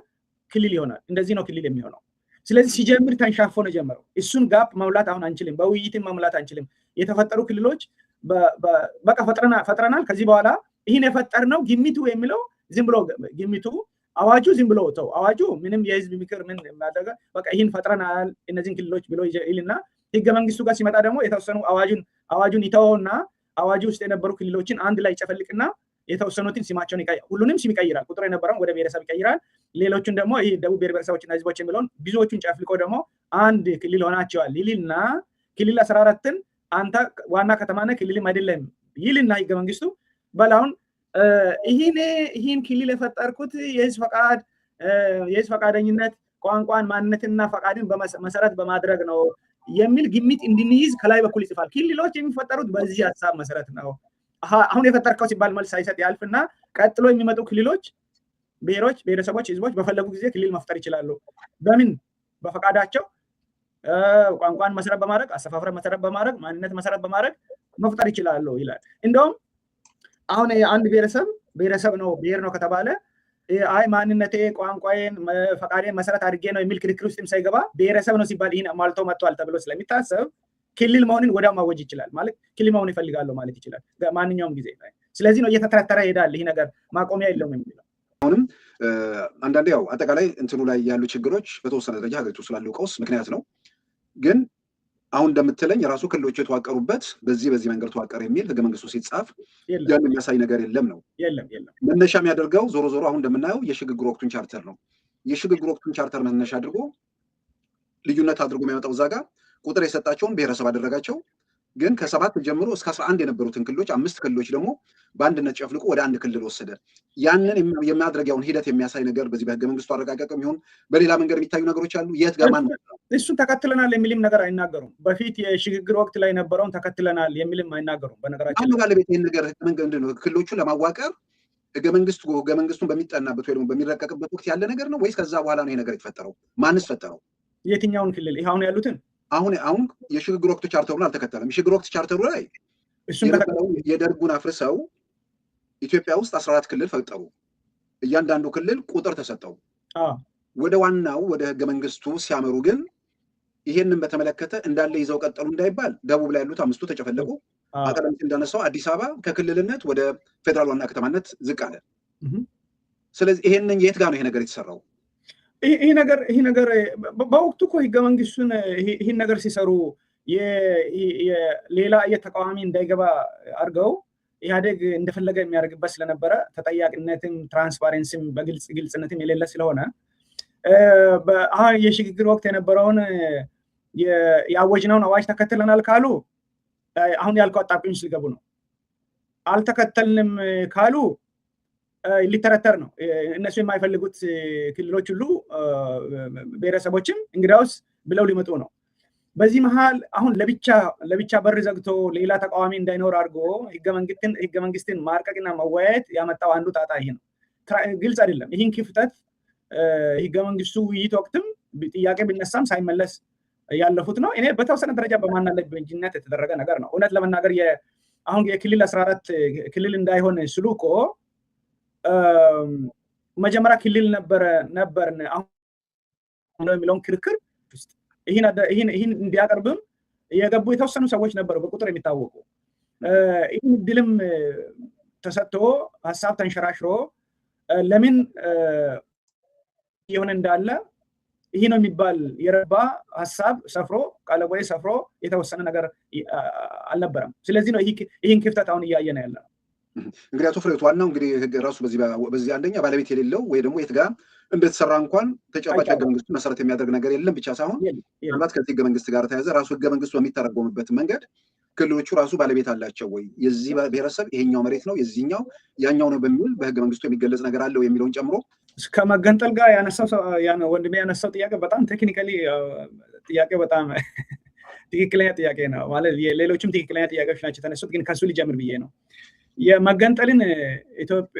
ክልል ይሆናል። እንደዚህ ነው ክልል የሚሆነው። ስለዚህ ሲጀምር ተንሻፎ ነው ጀመረው። እሱን ጋፕ መሙላት አሁን አንችልም፣ በውይይትም መሙላት አንችልም። የተፈጠሩ ክልሎች በቃ ፈጥረናል። ከዚህ በኋላ ይህን የፈጠርነው ግሚቱ የሚለው ዝም ብሎ ግሚቱ አዋጁ ዝም ብሎ ተው አዋጁ ምንም የህዝብ ምክር ምን ማድረግ በቃ ይህን ፈጥረናል እነዚህን ክልሎች ብሎ ይልና ህገ መንግስቱ ጋር ሲመጣ ደግሞ የተወሰኑ አዋጁን ይተወውና አዋጁ ውስጥ የነበሩ ክልሎችን አንድ ላይ ይጨፈልቅና የተወሰኑትን ስማቸውን ይቀይራል። ሁሉንም ስም ይቀይራል። ቁጥሩ የነበረውን ወደ ብሔረሰብ ይቀይራል። ሌሎቹን ደግሞ ይህ ደቡብ ብሔር ብሔረሰቦችና ህዝቦች የሚለውን ብዙዎቹን ጨፍልቆ ደግሞ አንድ ክልል ሆናቸዋል ይልና ክልል 14ን አንተ ዋና ከተማ ነህ ክልልም አይደለም ይልና ህገ መንግስቱ በላውን ይህን ክልል የፈጠርኩት የህዝብ ፈቃደኝነት ቋንቋን ማንነትና ፈቃድን መሰረት በማድረግ ነው የሚል ግምት እንድንይዝ ከላይ በኩል ይጽፋል። ክልሎች የሚፈጠሩት በዚህ ሀሳብ መሰረት ነው። አሁን የፈጠርከው ሲባል መልስ ሳይሰጥ ያልፍና ቀጥሎ የሚመጡ ክልሎች ብሔሮች ብሔረሰቦች ህዝቦች በፈለጉ ጊዜ ክልል መፍጠር ይችላሉ። በምን በፈቃዳቸው ቋንቋን መሰረት በማድረግ አሰፋፍረን መሰረት በማድረግ ማንነት መሰረት በማድረግ መፍጠር ይችላሉ ይላል። እንደውም አሁን አንድ ብሔረሰብ ነው ብሔር ነው ከተባለ አይ ማንነቴ ቋንቋዬን ፈቃዴን መሰረት አድርጌ ነው የሚል ክርክር ውስጥም ሳይገባ ብሔረሰብ ነው ሲባል ይህን አሟልቶ መጥቷል ተብሎ ስለሚታሰብ ክልል መሆንን ወዲያው ማወጅ ይችላል። ማለት ክልል መሆን ይፈልጋለሁ ማለት ይችላል ማንኛውም ጊዜ። ስለዚህ ነው እየተተረተረ ይሄዳል። ይህ ነገር ማቆሚያ የለውም የሚለው። አሁንም አንዳንዴ ያው አጠቃላይ እንትኑ ላይ ያሉ ችግሮች በተወሰነ ደረጃ ሀገሪቱ ስላለው ቀውስ ምክንያት ነው። ግን አሁን እንደምትለኝ የራሱ ክልሎች የተዋቀሩበት በዚህ መንገድ ተዋቀረ የሚል ህገ መንግስቱ ሲጻፍ ያን የሚያሳይ ነገር የለም ነው። መነሻ የሚያደርገው ዞሮ አሁን እንደምናየው የሽግግር ወቅቱን ቻርተር ነው። የሽግግር ወቅቱን ቻርተር መነሻ አድርጎ ልዩነት አድርጎ የሚያመጣው እዛ ጋር ቁጥር የሰጣቸውን ብሔረሰብ አደረጋቸው። ግን ከ7 ጀምሮ እስከ 11 የነበሩትን ክልሎች 5 ክልሎች ደግሞ በአንድነት ጨፍልቆ ወደ አንድ ክልል ወሰደ። ያንን የሚያድረጊያውን ሂደት የሚያሳይ ነገር በዚህ በህገ መንግስቱ አረጋገጥም ይሁን በሌላ መንገድ የሚታዩ ነገሮች አሉ። የት ጋር ማን እሱን ተከትለናል የሚልም ነገር አይናገሩም። በፊት የሽግግር ወቅት ላይ የነበረውን ተከትለናል የሚልም አይናገሩም። በነገራችን ላይ ባለቤት ይህን ነገር ክልሎቹን ለማዋቀር ህገ መንግስቱን በሚጠናበት ወይ ደግሞ በሚረቀቅበት ወቅት ያለ ነገር ነው ወይስ ከዛ በኋላ ነው ይሄ ነገር የተፈጠረው? ማንስ ፈጠረው? የትኛውን ክልል? ይሄ አሁን ያሉትን አሁን የሽግግር ወቅት ቻርተሩን አልተከተለም። የሽግግር ወቅት ቻርተሩ ላይ የደርጉን አፍርሰው ኢትዮጵያ ውስጥ 14 ክልል ፈጠሩ። እያንዳንዱ ክልል ቁጥር ተሰጠው። ወደ ዋናው ወደ ህገ መንግስቱ ሲያመሩ ግን ይሄንን በተመለከተ እንዳለ ይዘው ቀጠሉ እንዳይባል ደቡብ ላይ ያሉት 5ቱ ተጨፈለቁ። አቀደም እንዳነሳው አዲስ አበባ ከክልልነት ወደ ፌደራል ዋና ከተማነት ዝቅ አለ። ስለዚህ ይሄንን የት ጋር ነው ይሄ ነገር የተሰራው? ይሄ ነገር በወቅቱ እኮ ህገ መንግስቱን ይህን ነገር ሲሰሩ ሌላ የተቃዋሚ እንዳይገባ አድርገው ኢህአዴግ እንደፈለገ የሚያደርግበት ስለነበረ ተጠያቂነትም ትራንስፓረንሲም ግልጽነትም የሌለ ስለሆነ የሽግግር ወቅት የነበረውን ያወጅነውን አዋጅ ተከትለናል ካሉ አሁን ያልከው አጣብቂኝ ውስጥ ሊገቡ ነው። አልተከተልንም ካሉ ሊተረተር ነው። እነሱ የማይፈልጉት ክልሎች ሁሉ ብሔረሰቦችም እንግዲያውስ ብለው ሊመጡ ነው። በዚህ መሃል አሁን ለብቻ በር ዘግቶ ሌላ ተቃዋሚ እንዳይኖር አድርጎ ህገ መንግስትን ማርቀቅና መወያየት ያመጣው አንዱ ጣጣ ይሄ ነው። ግልጽ አይደለም። ይህን ክፍተት ህገ መንግስቱ ውይይት ወቅትም ጥያቄ ቢነሳም ሳይመለስ ያለፉት ነው። እኔ በተወሰነ ደረጃ በማናለብኝነት የተደረገ ነገር ነው። እውነት ለመናገር አሁን የክልል 14 ክልል እንዳይሆን ስሉ እኮ መጀመሪያ ክልል ነበርን አሁን የሚለውን ክርክር ውስጥ ይህን እንዲያቀርብም የገቡ የተወሰኑ ሰዎች ነበሩ በቁጥር የሚታወቁ። ይህን እድልም ተሰጥቶ ሀሳብ ተንሸራሽሮ ለምን የሆነ እንዳለ ይህ ነው የሚባል የረባ ሀሳብ ሰፍሮ ቃለጎይ ሰፍሮ የተወሰነ ነገር አልነበረም። ስለዚህ ነው ይህን ክፍተት አሁን እያየን ያለ ነው። እንግዲህ አቶ ፍሬሕይወት ዋናው እንግዲህ ህግ ራሱ በዚህ አንደኛ ባለቤት የሌለው ወይ ደግሞ የት ጋር እንደተሰራ እንኳን ተጨባጭ ህገ መንግስቱ መሰረት የሚያደርግ ነገር የለም ብቻ ሳይሆን ምናልባት ከዚህ ህገ መንግስት ጋር ተያዘ ራሱ ህገ መንግስቱ በሚተረጎምበት መንገድ ክልሎቹ ራሱ ባለቤት አላቸው ወይ፣ የዚህ ብሔረሰብ ይሄኛው መሬት ነው የዚህኛው ያኛው ነው በሚል በህገ መንግስቱ የሚገለጽ ነገር አለው የሚለውን ጨምሮ ከመገንጠል ጋር ወንድሜ ያነሳው ጥያቄ በጣም ቴክኒካሊ ጥያቄ በጣም ትክክለኛ ጥያቄ ነው። ማለት ሌሎችም ትክክለኛ ጥያቄዎች ናቸው የተነሱት፣ ግን ከሱ ሊጀምር ብዬ ነው። የመገንጠልን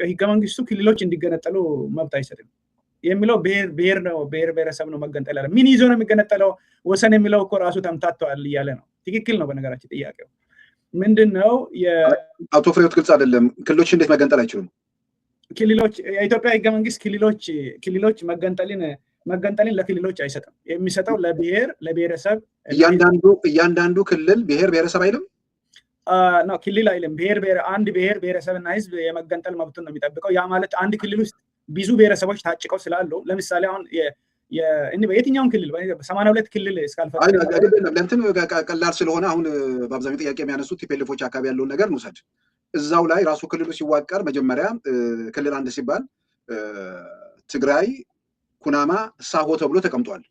ህገ መንግስቱ ክልሎች እንዲገነጠሉ መብት አይሰጥም የሚለው ብሔር ነው፣ ብሔረሰብ ነው መገንጠል ያለ። ምን ይዞ ነው የሚገነጠለው? ወሰን የሚለው እኮ ራሱ ተምታቷል እያለ ነው። ትክክል ነው። በነገራችን ጥያቄው ምንድን ነው? አቶ ፍሬሕይወት ግልጽ አይደለም። ክልሎች እንዴት መገንጠል አይችሉም? ክልሎች የኢትዮጵያ ህገ መንግስት ክልሎች መገንጠልን ለክልሎች አይሰጥም። የሚሰጠው ለብሔረሰብ እያንዳንዱ ክልል ብሔረሰብ አይልም ነው። ክልል አይልም። አንድ ብሔረሰብና ህዝብ የመገንጠል መብቱን ነው የሚጠብቀው። ያ ማለት አንድ ክልል ውስጥ ብዙ ብሔረሰቦች ታጭቀው ስላሉ ለምሳሌ አሁን በየትኛውም ክልል 82 ክልል ለእንትን ቀላል ስለሆነ አሁን በአብዛኛው ጥያቄ የሚያነሱት ቲፔልፎች አካባቢ ያለውን ነገር እንውሰድ። እዛው ላይ ራሱ ክልሉ ሲዋቀር መጀመሪያ ክልል አንድ ሲባል ትግራይ፣ ኩናማ፣ ሳሆ ተብሎ ተቀምጧል።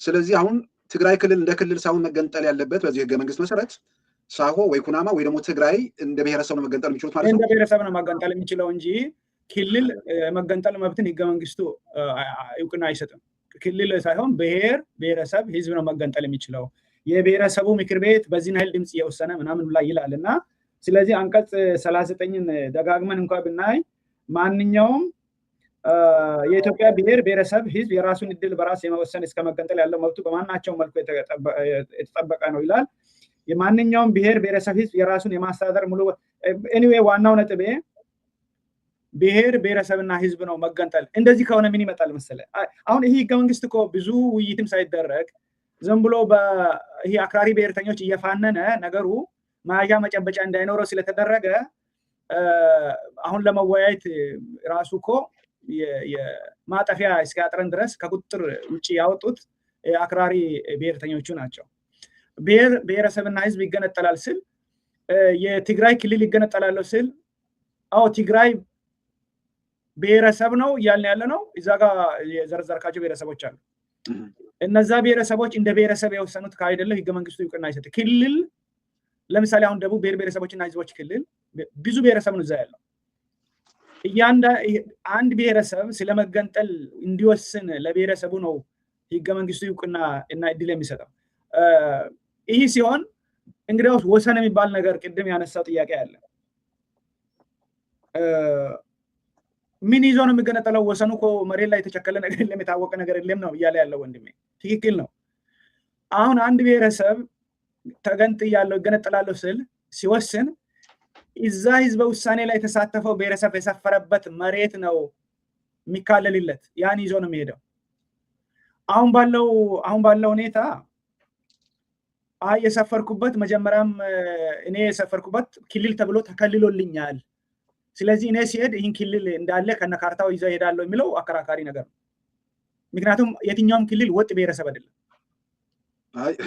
ስለዚህ አሁን ትግራይ ክልል እንደ ክልል ሳይሆን መገንጠል ያለበት በዚህ ህገ መንግስት መሰረት ሳሆ ወይ ኩናማ ወይ ደግሞ ትግራይ እንደ ብሔረሰብ ነው መገንጠል የሚችሉት ማለት ነው። እንደ ብሔረሰብ ነው መገንጠል የሚችለው እንጂ ክልል መገንጠል መብትን ህገ መንግስቱ እውቅና አይሰጥም። ክልል ሳይሆን ብሔረሰብ ህዝብ ነው መገንጠል የሚችለው። የብሔረሰቡ ምክር ቤት በዚህን ኃይል ድምፅ እየወሰነ ምናምን ላይ ይላል እና ስለዚህ አንቀጽ 39ን ደጋግመን እንኳን ብናይ ማንኛውም የኢትዮጵያ ብሔረሰብ ህዝብ የራሱን እድል በራስ የመወሰን እስከ መገንጠል ያለው መብቱ በማናቸው መልኩ የተጠበቀ ነው ይላል። የማንኛውም ብሔረሰብ ህዝብ የራሱን የማስተዳደር ሙሉ ኤኒዌይ ዋናው ነጥቤ ብሔረሰብና ህዝብ ነው መገንጠል። እንደዚህ ከሆነ ምን ይመጣል መሰለ? አሁን ይሄ ህገ መንግስት እኮ ብዙ ውይይትም ሳይደረግ ዝም ብሎ ይሄ አክራሪ ብሔርተኞች እየፋነነ ነገሩ መያዣ መጨበጫ እንዳይኖረው ስለተደረገ አሁን ለመወያየት ራሱ እኮ የማጠፊያ እስኪያጥረን ድረስ ከቁጥጥር ውጭ ያወጡት አክራሪ ብሔርተኞቹ ናቸው። ብሔረሰብና ህዝብ ይገነጠላል ስል የትግራይ ክልል ይገነጠላለሁ ስል ትግራይ ብሔረሰብ ነው እያልን ያለ ነው። እዛ ጋር የዘረዘርካቸው ብሔረሰቦች አሉ። እነዛ ብሔረሰቦች እንደ ብሔረሰብ የወሰኑት ካይደለ ህገ መንግስቱ እውቅና አይሰጥ። ክልል ለምሳሌ አሁን ደቡብ ብሔረሰቦችና ህዝቦች ክልል ብዙ ብሔረሰብ ነው እዛ ያለው። አንድ ብሔረሰብ ስለመገንጠል እንዲወስን ለብሔረሰቡ ነው ህገ መንግስቱ እውቅና እና እድል የሚሰጠው። ይህ ሲሆን እንግዲያውስ ወሰን የሚባል ነገር ቅድም ያነሳው ጥያቄ አለ። ምን ይዞ ነው የሚገነጠለው? ወሰኑ እኮ መሬት ላይ የተቸከለ ነገር የለም፣ የታወቀ ነገር የለም ነው እያለ ያለው ወንድሜ። ትክክል ነው። አሁን አንድ ብሔረሰብ ተገንጥያለሁ ይገነጠላለሁ ስል ሲወስን እዛ ህዝበ ውሳኔ ላይ የተሳተፈው ብሔረሰብ የሰፈረበት መሬት ነው የሚካለልለት። ያን ይዞ ነው የሚሄደው። አሁን ባለው ሁኔታ የሰፈርኩበት መጀመሪያም እኔ የሰፈርኩበት ክልል ተብሎ ተከልሎልኛል፣ ስለዚህ እኔ ሲሄድ ይህን ክልል እንዳለ ከነካርታው ይዘው ሄዳለሁ የሚለው አከራካሪ ነገር ነው። ምክንያቱም የትኛውም ክልል ወጥ ብሔረሰብ አይደለም።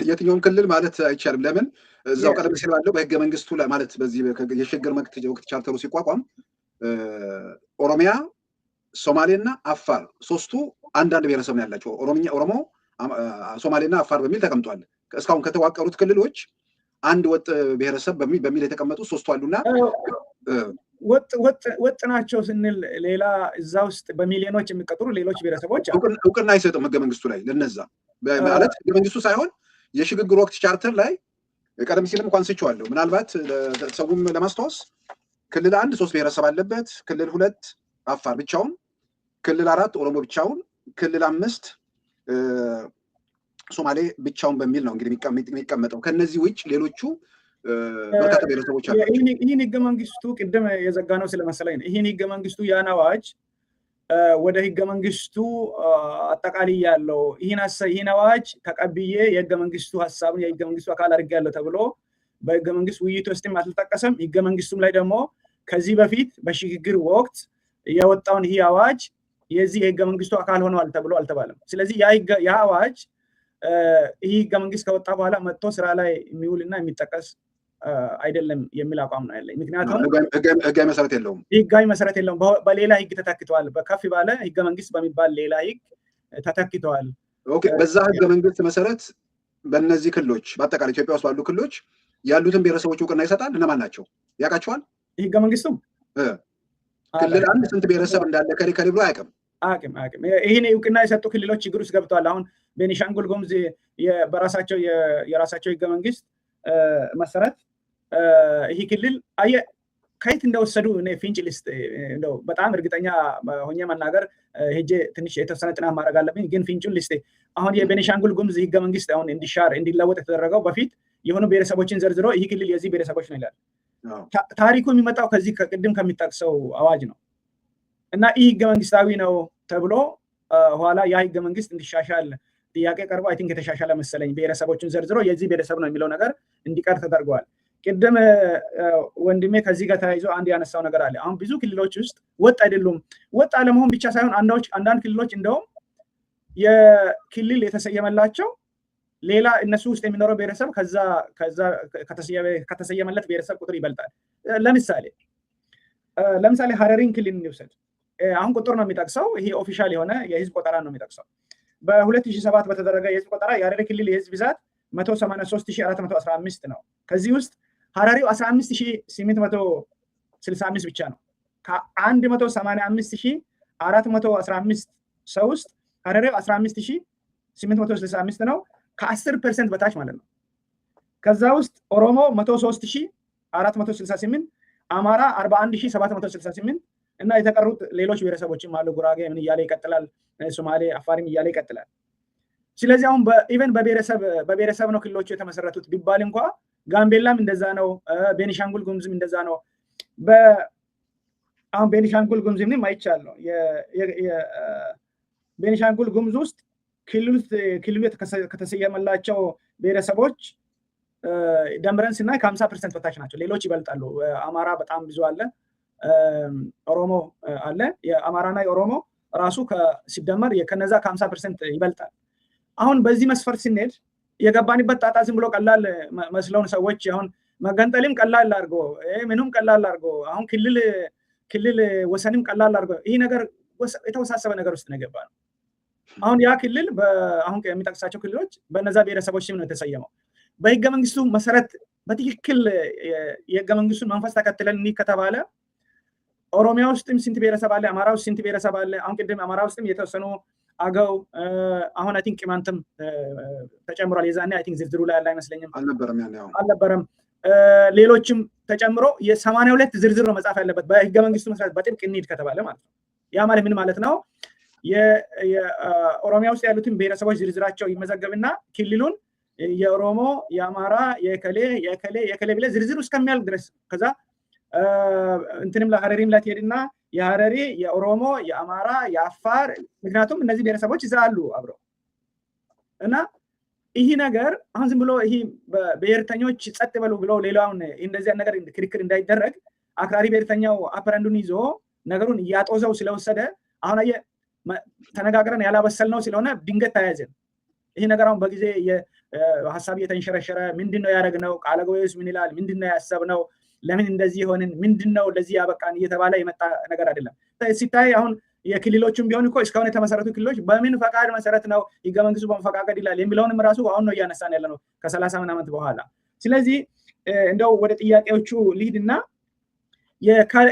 የትኛውም ክልል ማለት አይቻልም። ለምን? እዛው ቀደም ሲል ባለው በህገ መንግስቱ ማለት በዚህ የሽግግር ወቅት ቻርተሩ ሲቋቋም ኦሮሚያ፣ ሶማሌና አፋር ሶስቱ አንዳንድ ብሔረሰብ ነው ያላቸው። ኦሮሞ፣ ሶማሌና አፋር በሚል ተቀምጧል። እስካሁን ከተዋቀሩት ክልሎች አንድ ወጥ ብሔረሰብ በሚል የተቀመጡ 3 አሉና ወጥ ናቸው ስንል ሌላ እዛ ውስጥ በሚሊዮኖች የሚቀጥሩ ሌሎች ብሔረሰቦች እውቅና አይሰጥም ህገ መንግስቱ ላይ ለነዛ ማለት ህገ መንግስቱ ሳይሆን የሽግግር ወቅት ቻርተር ላይ ቀደም ሲልም እንኳን አንስቼዋለሁ። ምናልባት ሰውም ለማስታወስ ክልል 1 3 ብሔረሰብ አለበት፣ ክልል 2 አፋር ብቻውን፣ ክልል 4 ኦሮሞ ብቻውን፣ ክልል 5 ሶማሌ ብቻውን በሚል ነው እንግዲህ የሚቀመጠው። ከነዚህ ውጭ ሌሎቹ በርካታ ብሔረሰቦች አሉ። ይህን ህገ መንግስቱ ቅድም የዘጋ ነው ስለመሰለኝ ነው። ይህን ህገ መንግስቱ ያን አዋጅ ወደ ህገ መንግስቱ አጠቃላይ ያለው ይህን አዋጅ ተቀብዬ የህገ መንግስቱ ሀሳቡን የህገ መንግስቱ አካል አድርጌያለሁ ተብሎ በህገ መንግስት ውይይት ውስጥም አልተጠቀሰም። ህገ መንግስቱም ላይ ደግሞ ከዚህ በፊት በሽግግር ወቅት የወጣውን ይህ አዋጅ የዚህ የህገ መንግስቱ አካል ሆነዋል ተብሎ አልተባለም። ስለዚህ ያ አዋጅ ይህ ህገ መንግስት ከወጣ በኋላ መጥቶ ስራ ላይ የሚውልና የሚጠቀስ አይደለም የሚል አቋም ነው ያለኝ። ምክንያቱም ህጋዊ መሰረት የለውም። ህጋዊ መሰረት የለውም። በሌላ ህግ ተተክተዋል። በከፍ ባለ ህገ መንግስት በሚባል ሌላ ህግ ተተክተዋል። ኦኬ። በዛ ህገ መንግስት መሰረት በእነዚህ ክልሎች በአጠቃላይ ኢትዮጵያ ውስጥ ባሉ ክልሎች ያሉትን ብሔረሰቦች እውቅና ይሰጣል። እነማን ናቸው ያውቃቸዋል? ህገ መንግስቱም ክልል 1 ስንት ብሔረሰብ እንዳለ ከሌ ብሎ አያውቅም። ይህን እውቅና የሰጡ ክልሎች ችግር ውስጥ ገብተዋል። አሁን ቤኒሻንጉል ጉሙዝ በራሳቸው የራሳቸው ህገ መንግስት መሰረት ይህ ክልል ከየት እንደወሰዱ ፍንጭ ልስጥ እንደው በጣም እርግጠኛ ሆኜ መናገር ሄጄ ትንሽ የተወሰነ ጥናት ማድረግ አለብኝ። ግን ፍንጩን ልስጥ። አሁን የቤኒሻንጉል ጉሙዝ ህገ መንግስት አሁን እንዲለወጥ የተደረገው በፊት የሆኑ ብሔረሰቦችን ዘርዝሮ ይህ ክልል የዚህ ብሔረሰቦች ነው ይላል። ታሪኩ የሚመጣው ከዚህ ከቅድም ከሚጠቅሰው አዋጅ ነው እና ይህ ህገ መንግስታዊ ነው ተብሎ ኋላ ያ ህገ መንግስት እንዲሻሻል ጥያቄ ቀርቦ አይ ቲንክ የተሻሻለ መሰለኝ። ብሔረሰቦችን ዘርዝሮ የዚህ ብሔረሰብ ነው የሚለው ነገር እንዲቀር ተደርገዋል። ቅድም ወንድሜ ከዚህ ጋር ተያይዞ አንድ ያነሳው ነገር አለ። አሁን ብዙ ክልሎች ውስጥ ወጥ አይደሉም። ወጥ አለመሆን ብቻ ሳይሆን አንዳንድ ክልሎች እንደውም የክልል የተሰየመላቸው ሌላ እነሱ ውስጥ የሚኖረው ብሔረሰብ ከዛ ከተሰየመለት ብሔረሰብ ቁጥር ይበልጣል። ለምሳሌ ሀረሪን ክልል እንውሰድ። አሁን ቁጥር ነው የሚጠቅሰው። ይሄ ኦፊሻል የሆነ የህዝብ ቆጠራ ነው የሚጠቅሰው። በ2007 በተደረገ የህዝብ ቆጠራ የሀረሪ ክልል የህዝብ ብዛት 183415 ነው። ከዚህ ውስጥ ሀረሪው 15865 ብቻ ነው። ከ185415 ሰው ውስጥ ሀረሪው 15865 ነው። ከ10% በታች ማለት ነው። ከዛ ውስጥ ኦሮሞ 103468፣ አማራ 41768 እና የተቀሩት ሌሎች ብሔረሰቦችም አሉ። ጉራጌ ምን እያለ ይቀጥላል፣ ሶማሌ፣ አፋሪም እያለ ይቀጥላል። ስለዚህ አሁን ኢቨን በብሔረሰብ ነው ክልሎቹ የተመሰረቱት ቢባል እንኳ ጋምቤላም እንደዛ ነው፣ ቤኒሻንጉል ጉሙዝም እንደዛ ነው። አሁን ቤኒሻንጉል ጉሙዝም አይቻለሁ። ቤኒሻንጉል ጉሙዝ ውስጥ ክልሉ ከተሰየመላቸው ብሔረሰቦች ደምረን ስናይ ከ50% በታች ናቸው። ሌሎች ይበልጣሉ። አማራ በጣም ብዙ አለ፣ ኦሮሞ አለ። የአማራና የኦሮሞ ራሱ ሲደመር ከነዛ ከ50% ይበልጣል። አሁን በዚህ መስፈርት ስንሄድ የገባንበት ጣጣ ዝም ብሎ ቀላል መስለውን ሰዎች አሁን መገንጠልም ቀላል አድርጎ ምንም ቀላል አድርጎ አሁን ክልል ወሰንም ቀላል አድርጎ ይህ ነገር የተወሳሰበ ነገር ውስጥ ነው የገባነው። አሁን ያ ክልል አሁን የሚጠቅሳቸው ክልሎች በነዛ ብሔረሰቦች ስም ነው የተሰየመው። በህገ መንግስቱ መሰረት በትክክል የህገ መንግስቱን መንፈስ ተከትለን እንዲህ ከተባለ ኦሮሚያ ውስጥም ስንት ብሔረሰብ አለ? አማራ ውስጥ ስንት ብሔረሰብ አለ? አሁን ቅድም አማራ ውስጥም የተወሰኑ አገው፣ አሁን አይ ቲንክ ቅማንትም ተጨምሯል። የዛኔ አይ ቲንክ ዝርዝሩ ላይ ያለ አይመስለኝም፣ አልነበረም። ሌሎችም ተጨምሮ የ82 ዝርዝር ነው መጻፍ ያለበት በህገ መንግስቱ መሰረት በጥብቅ እንሂድ ከተባለ ማለት ነው። ያ ማለት ምን ማለት ነው? የኦሮሚያ ውስጥ ያሉትን ብሔረሰቦች ዝርዝራቸው ይመዘገብና ክልሉን የኦሮሞ፣ የአማራ፣ የከሌ ብለህ ዝርዝር እስከሚያልቅ ድረስ ከዛ እንትንም ለሀረሪም ላይ ትሄድና የሀረሪ፣ የኦሮሞ፣ የአማራ፣ የአፋር ምክንያቱም እነዚህ ብሔረሰቦች እዛ አሉ አብረው እና ይህ ነገር አሁን ዝም ብሎ ይህ ብሔርተኞች ጸጥ በሉ ብለው ሌላውን እንደዚያ ነገር ክርክር እንዳይደረግ አክራሪ ብሔርተኛው አፐረንዱን ይዞ ነገሩን እያጦዘው ስለወሰደ አሁን ተነጋግረን ያላበሰልነው ስለሆነ ድንገት ተያዘን። ይሄ ነገር አሁን በጊዜ ሀሳብ እየተንሸረሸረ ምንድነው ያደረግነው? ቃለ ጉባኤውስ ምን ይላል? ምንድነው ያሰብነው? ለምን እንደዚህ ሆንን? ምንድነው ለዚህ ያበቃን? እየተባለ የመጣ ነገር አይደለም። ሲታይ አሁን የክልሎቹም ቢሆን እኮ እስካሁን የተመሰረቱ ክልሎች በምን ፈቃድ መሰረት ነው ህገ መንግስቱ በመፈቃቀድ ይላል የሚለውንም ራሱ አሁን ነው እያነሳን ያለ ነው ከ30 ዓመት በኋላ። ስለዚህ እንደው ወደ ጥያቄዎቹ ልሂድና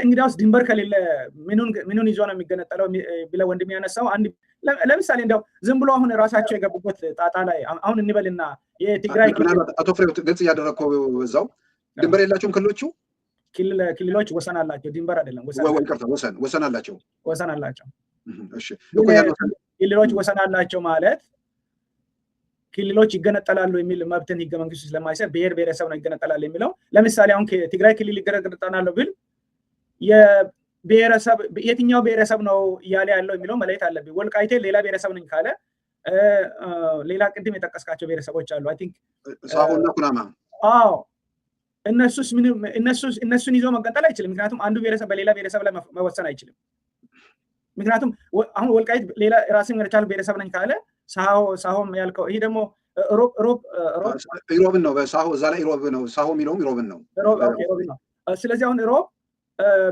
እንግዲያውስ ድንበር ከሌለ ምኑን ይዞ ነው የሚገነጠለው ብለው ወንድም ያነሳው አንድ ለምሳሌ እንደው ዝም ብሎ አሁን ራሳቸው የገቡበት ጣጣ ላይ አሁን እንበልና የትግራይ አቶ ፍሬው ግልጽ እያደረግከው እዛው ድንበር የላቸውም ክልሎች ወሰን አላቸው፣ ድንበር አይደለም ወሰን አላቸው። እሺ ክልሎች ወሰን አላቸው ማለት ክልሎች ይገነጠላሉ የሚል መብትን ህገ መንግስቱ ስለማይሰጥ ብሔር ብሔረሰብ ነው ይገነጠላል የሚለው። ለምሳሌ አሁን ትግራይ ክልል ይገነጠላል ብል የብሔረሰብ የትኛው ብሔረሰብ ነው እያለ ያለው የሚለው መለየት አለብኝ። ወልቃይቴ ሌላ ብሔረሰብ ነኝ ካለ ሌላ ቅድም የጠቀስካቸው ብሔረሰቦች አሉ። አይ ቲንክ ሳሆና ኩናማ እነሱን ይዞ መገንጠል አይችልም። ምክንያቱም አንዱ ብሔረሰብ በሌላ ብሔረሰብ ላይ መወሰን አይችልም። ምክንያቱም አሁን ወልቃይት ሌላ ራስን የቻለ ብሔረሰብ ነኝ ካለ ሳሆም ያልከው ይሄ ደግሞ ኢሮብን ነው። በሳሆ እዛ ላይ ኢሮብ ነው። ሳሆ የሚለውም ኢሮብን ነው። ስለዚህ አሁን ኢሮብ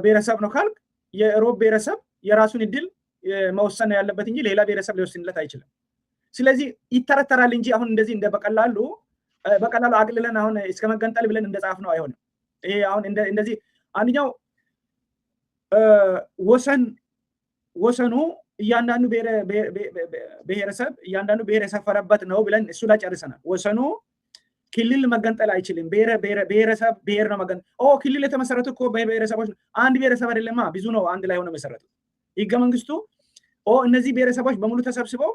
ብሔረሰብ ነው ካልክ የኢሮብ ብሔረሰብ የራሱን እድል መወሰን ያለበት እንጂ ሌላ ብሔረሰብ ሊወስንለት አይችልም። ስለዚህ ይተረተራል እንጂ አሁን እንደዚህ በቀላሉ አቅልለን አሁን እስከ መገንጠል ብለን እንደጻፍ ነው አይሆንም። ይሄ አሁን እንደዚህ አንደኛው ወሰኑ እያንዳንዱ ብሔረሰብ የሰፈረበት ነው ብለን እሱ ላይ ጨርሰናል። ወሰኑ ክልል መገንጠል አይችልም። ብሔረሰብ ብሔር ነው መገንጠል። ክልል የተመሰረቱ እኮ ብሔረሰቦች አንድ ብሔረሰብ አይደለማ፣ ብዙ ነው አንድ ላይ ሆነ መሰረቱ። ህገ መንግስቱ እነዚህ ብሔረሰቦች በሙሉ ተሰብስበው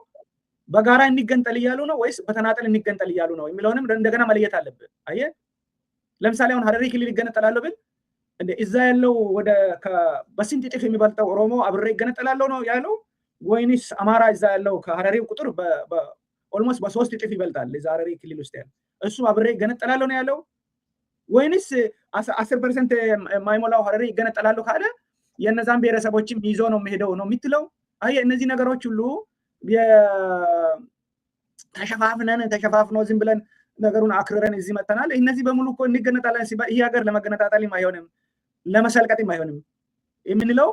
በጋራ እንገንጠል እያሉ ነው ወይስ በተናጠል እንገንጠል እያሉ ነው የሚለውንም እንደገና መለየት አለብን። አየህ ለምሳሌ አሁን ሀረሪ ክልል ይገነጠላለሁ ብል እዛ ያለው በስንት እጥፍ የሚበልጠው ኦሮሞ አብሬ ይገነጠላለሁ ነው ያለው ወይንስ አማራ እዛ ያለው ከሀረሪው ቁጥር ኦልሞስት በ3 እጥፍ ይበልጣል እዛ ሀረሪ ክልል ውስጥ ያለው እሱ አብሬ ይገነጠላለሁ ነው ያለው ወይንስ 10% የማይሞላው ሀረሪ ይገነጠላለሁ ካለ የነዛን ብሔረሰቦችም ይዞ ነው የሚሄደው ነው የምትለው? አየህ እነዚህ ነገሮች ሁሉ ተሸፋፍነው ዝም ብለን ነገሩን አክርረን እዚህ መተናል። እነዚህ በሙሉ እኮ እንገነጣለን ሲባል ይሄ ሀገር ለመገነጣጠልም አይሆንም ለመሰልቀጥም አይሆንም የምንለው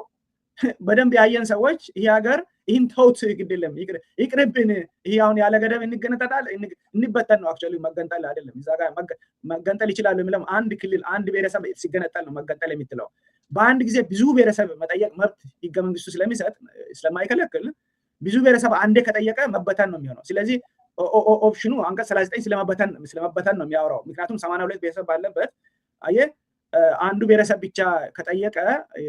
በደንብ ያየን ሰዎች ይሄ ሀገር ይህን ተውት ግድልም ይቅርብን ይሄ አሁን ያለ ገደብ እንገነጣጣል እንበተን ነው አክቹዋሊ መገንጠል አይደለም። እዛ ጋር መገንጠል ይችላል የሚለው አንድ ክልል አንድ ብሔረሰብ ሲገነጠል ነው መገንጠል የምትለው። በአንድ ጊዜ ብዙ ብሔረሰብ መጠየቅ መብት ህገ መንግስቱ ስለሚሰጥ ስለማይከለክል ብዙ ብሔረሰብ አንዴ ከጠየቀ መበተን ነው የሚሆነው። ስለዚህ ኦፕሽኑ አንቀጽ 39 ስለመበተን ነው የሚያወራው። ምክንያቱም 82 ብሔረሰብ ባለበት አየህ አንዱ ብሔረሰብ ብቻ ከጠየቀ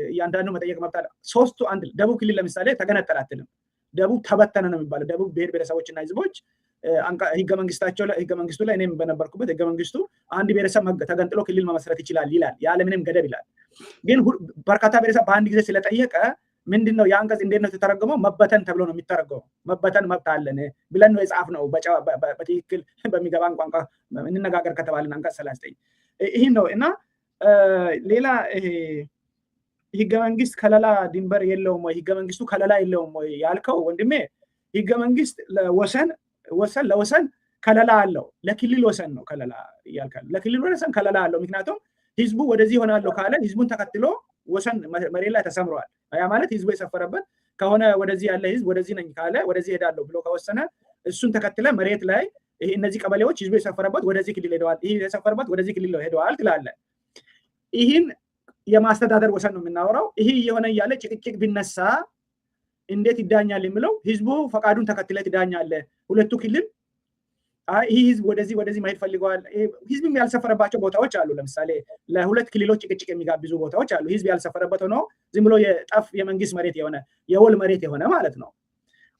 እያንዳንዱ መጠየቅ መብት አለ። ሶስቱ አንድ ደቡብ ክልል ለምሳሌ ተገነጠለ አትልም፣ ደቡብ ተበተነ ነው የሚባለው። ደቡብ ብሔር ብሔረሰቦችና ህዝቦች ህገ መንግስቱ ላይ እኔም በነበርኩበት ህገ መንግስቱ አንድ ብሔረሰብ ተገንጥሎ ክልል መመስረት ይችላል ይላል፣ ያለምንም ገደብ ይላል። ግን በርካታ ብሔረሰብ በአንድ ጊዜ ስለጠየቀ ምንድነው የአንቀጽ እንዴት ነው የተተረጎመው? መበተን ተብሎ ነው የሚተረጎመው። መበተን መብት አለን ብለን ነው የጻፍነው። በትክክል በሚገባን ቋንቋ እንነጋገር ከተባለን አንቀጽ 39 ይህን ነው። እና ሌላ ህገ መንግስት ከለላ ድንበር የለውም ወይ ህገ መንግስቱ ከለላ የለውም ወይ ያልከው ወንድሜ፣ ህገ መንግስት ለወሰን ከለላ አለው። ለክልል ወሰን ነው ከለላ ያልካል። ለክልል ወሰን ከለላ አለው። ምክንያቱም ህዝቡ ወደዚህ ይሆናለሁ ካለ ህዝቡን ተከትሎ ወሰን መሬት ላይ ተሰምሯል። ያ ማለት ህዝቡ የሰፈረበት ከሆነ ወደዚህ ያለ ህዝብ ወደዚህ ነኝ ካለ ወደዚህ ሄዳለሁ ብሎ ከወሰነ እሱን ተከትለ መሬት ላይ እነዚህ ቀበሌዎች ህዝቡ የሰፈረበት ወደዚህ ክልል ሄደዋል፣ ይህ የሰፈረበት ወደዚህ ክልል ሄደዋል ትላለ። ይህን የማስተዳደር ወሰን ነው የምናወራው። ይህ የሆነ እያለ ጭቅጭቅ ቢነሳ እንዴት ይዳኛል የሚለው ህዝቡ ፈቃዱን ተከትለ ትዳኛለ። ሁለቱ ክልል ይህ ህዝብ ወደዚህ ማሄድ ፈልገዋል። ህዝብም ያልሰፈረባቸው ቦታዎች አሉ። ለምሳሌ ለሁለት ክልሎች ጭቅጭቅ የሚጋብዙ ቦታዎች አሉ። ህዝብ ያልሰፈረበት ሆኖ ዝም ብሎ የመንግስት መሬት የሆነ የወል መሬት የሆነ ማለት ነው።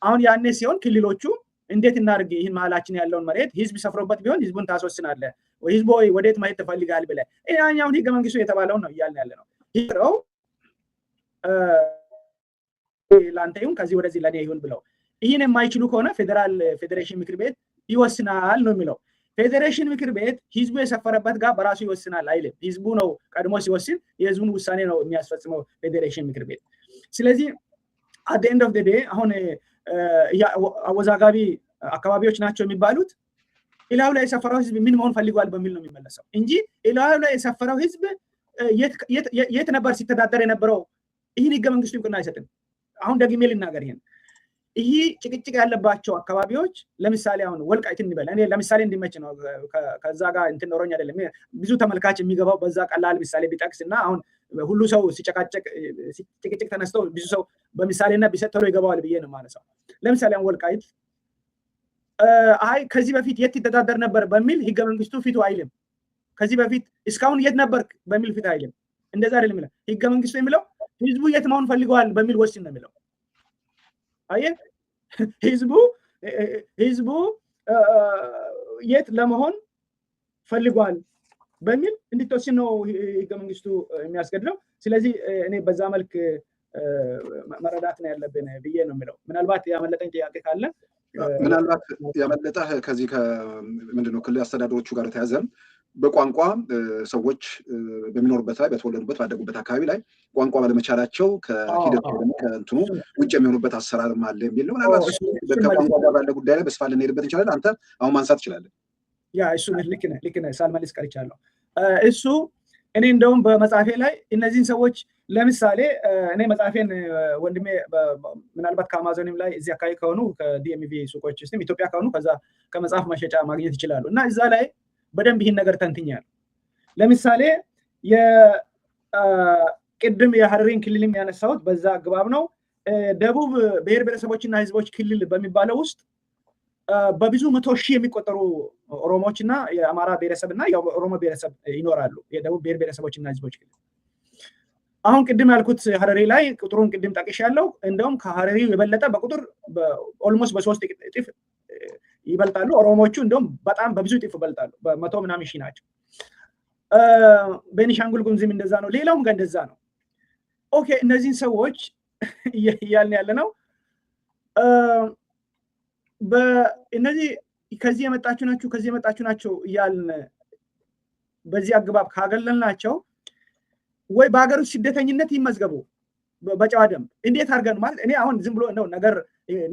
አሁን ያኔ ሲሆን ክልሎቹ እንዴት እናድርግ ይህን መሀላችን ያለውን መሬት ህዝብ ሰፍሮበት ቢሆን ህዝቡን ታስወስናለ ወይ ህዝቡ ወዴት ማሄድ ትፈልጋል ብለህ ያኛውን ህገ መንግስቱ የተባለውን ነው እያልን ያለ ነው። ይሄው ለአንተ ይሁን ከዚህ ወደዚህ ለኔ ይሁን ብለው ይህን የማይችሉ ከሆነ ፌዴሬሽን ምክር ቤት ይወስናል ነው የሚለው። ፌዴሬሽን ምክር ቤት ህዝቡ የሰፈረበት ጋር በራሱ ይወስናል አይልም። ህዝቡ ነው ቀድሞ ሲወስን የህዝቡን ውሳኔ ነው የሚያስፈጽመው ፌዴሬሽን ምክር ቤት። ስለዚህ at the end of the day አሁን አወዛጋቢ አካባቢዎች ናቸው የሚባሉት ኢላው ላይ የሰፈረው ህዝብ ምን መሆን ፈልጓል በሚል ነው የሚመለሰው እንጂ ኢላው ላይ የሰፈረው ህዝብ የት ነበር ሲተዳደር የነበረው? ይህን ህገ መንግስቱ እውቅና አይሰጥም። አሁን ደግሜ ልናገር ይሄን ይህ ጭቅጭቅ ያለባቸው አካባቢዎች ለምሳሌ አሁን ወልቃይት እንበል እኔ ለምሳሌ እንዲመች ነው ከዛ ጋር እንትን ኖሮኝ አይደለም ብዙ ተመልካች የሚገባው በዛ ቀላል ምሳሌ ቢጠቅስ እና አሁን ሁሉ ሰው ጭቅጭቅ ተነስተው ብዙ ሰው በምሳሌና ቢሰጥ ቶሎ ይገባዋል ብዬ ነው ማነሳው ለምሳሌ አሁን ወልቃይት አይ ከዚህ በፊት የት ይተዳደር ነበር በሚል ህገ መንግስቱ ፊቱ አይልም ከዚህ በፊት እስካሁን የት ነበር በሚል ፊት አይልም እንደዛ አይደለም ይላል ህገ መንግስቱ የሚለው ህዝቡ የት መሆን ፈልገዋል በሚል ወስን ነው የሚለው አየ ህዝቡ የት ለመሆን ፈልጓል በሚል እንድትወስን ነው ህገ መንግስቱ የሚያስገድለው ስለዚህ እኔ በዛ መልክ መረዳት ነው ያለብን ብዬ ነው የሚለው ምናልባት ያመለጠኝ ጥያቄ ካለ ምናልባት ያመለጠህ ከዚህ ምንድነው ክልል አስተዳደሮቹ ጋር ተያዘም በቋንቋ ሰዎች በሚኖሩበት ላይ በተወለዱበት ባደጉበት አካባቢ ላይ ቋንቋ ባለመቻላቸው ከሂደቱ ከእንትኑ ውጭ የሚሆኑበት አሰራርም አለ የሚል ነው ምናልባት ከቋንቋ ጋር ባለ ጉዳይ ላይ በስፋት ልንሄድበት እንችላለን አንተ አሁን ማንሳት ትችላለህ ያ እሱ ልክ ነህ ሳልመልስ ቀርቻለሁ እሱ እኔ እንደውም በመጽሐፌ ላይ እነዚህን ሰዎች ለምሳሌ እኔ መጽሐፌን ወንድሜ ምናልባት ከአማዞንም ላይ እዚህ አካባቢ ከሆኑ ከዲኤምቪ ሱቆች ውስጥም ኢትዮጵያ ከሆኑ ከዛ ከመጽሐፍ መሸጫ ማግኘት ይችላሉ እና እዛ ላይ በደንብ ይህን ነገር ተንትኛል ለምሳሌ ቅድም የሐረሪን ክልልም ያነሳሁት በዛ አግባብ ነው ደቡብ ብሔር ብሔረሰቦችና ህዝቦች ክልል በሚባለው ውስጥ በብዙ 100,000 የሚቆጠሩ ኦሮሞዎችና የአማራ ብሔረሰብና የኦሮሞ ብሔረሰብ ይኖራሉ የደቡብ ብሔር ብሔረሰቦችና ህዝቦች ክልል አሁን ቅድም ያልኩት ሐረሪ ላይ ቁጥሩን ቅድም ጠቅሻለሁ እንደውም ከሐረሪ የበለጠ በቁጥር ኦልሞስት በ3 እጥፍ ይበልጣሉ ኦሮሞዎቹ እንደውም በጣም በብዙ እጥፍ ይበልጣሉ በ100 ምናምን ሺህ ናቸው ቤኒሻንጉል ጉሙዝም እንደዛ ነው ሌላውም ጋር እንደዛ ነው ኦኬ እነዚህን ሰዎች እያልን ያለ ነው በእነዚህ ከዚህ የመጣችሁ ናቸው እያልን በዚህ አግባብ ካገለልናቸው ወይ በሀገር ውስጥ ስደተኝነት ይመዝገቡ በጨዋ ደንብ እንዴት አድርገን ማለት እኔ አሁን ዝም ብሎ ነው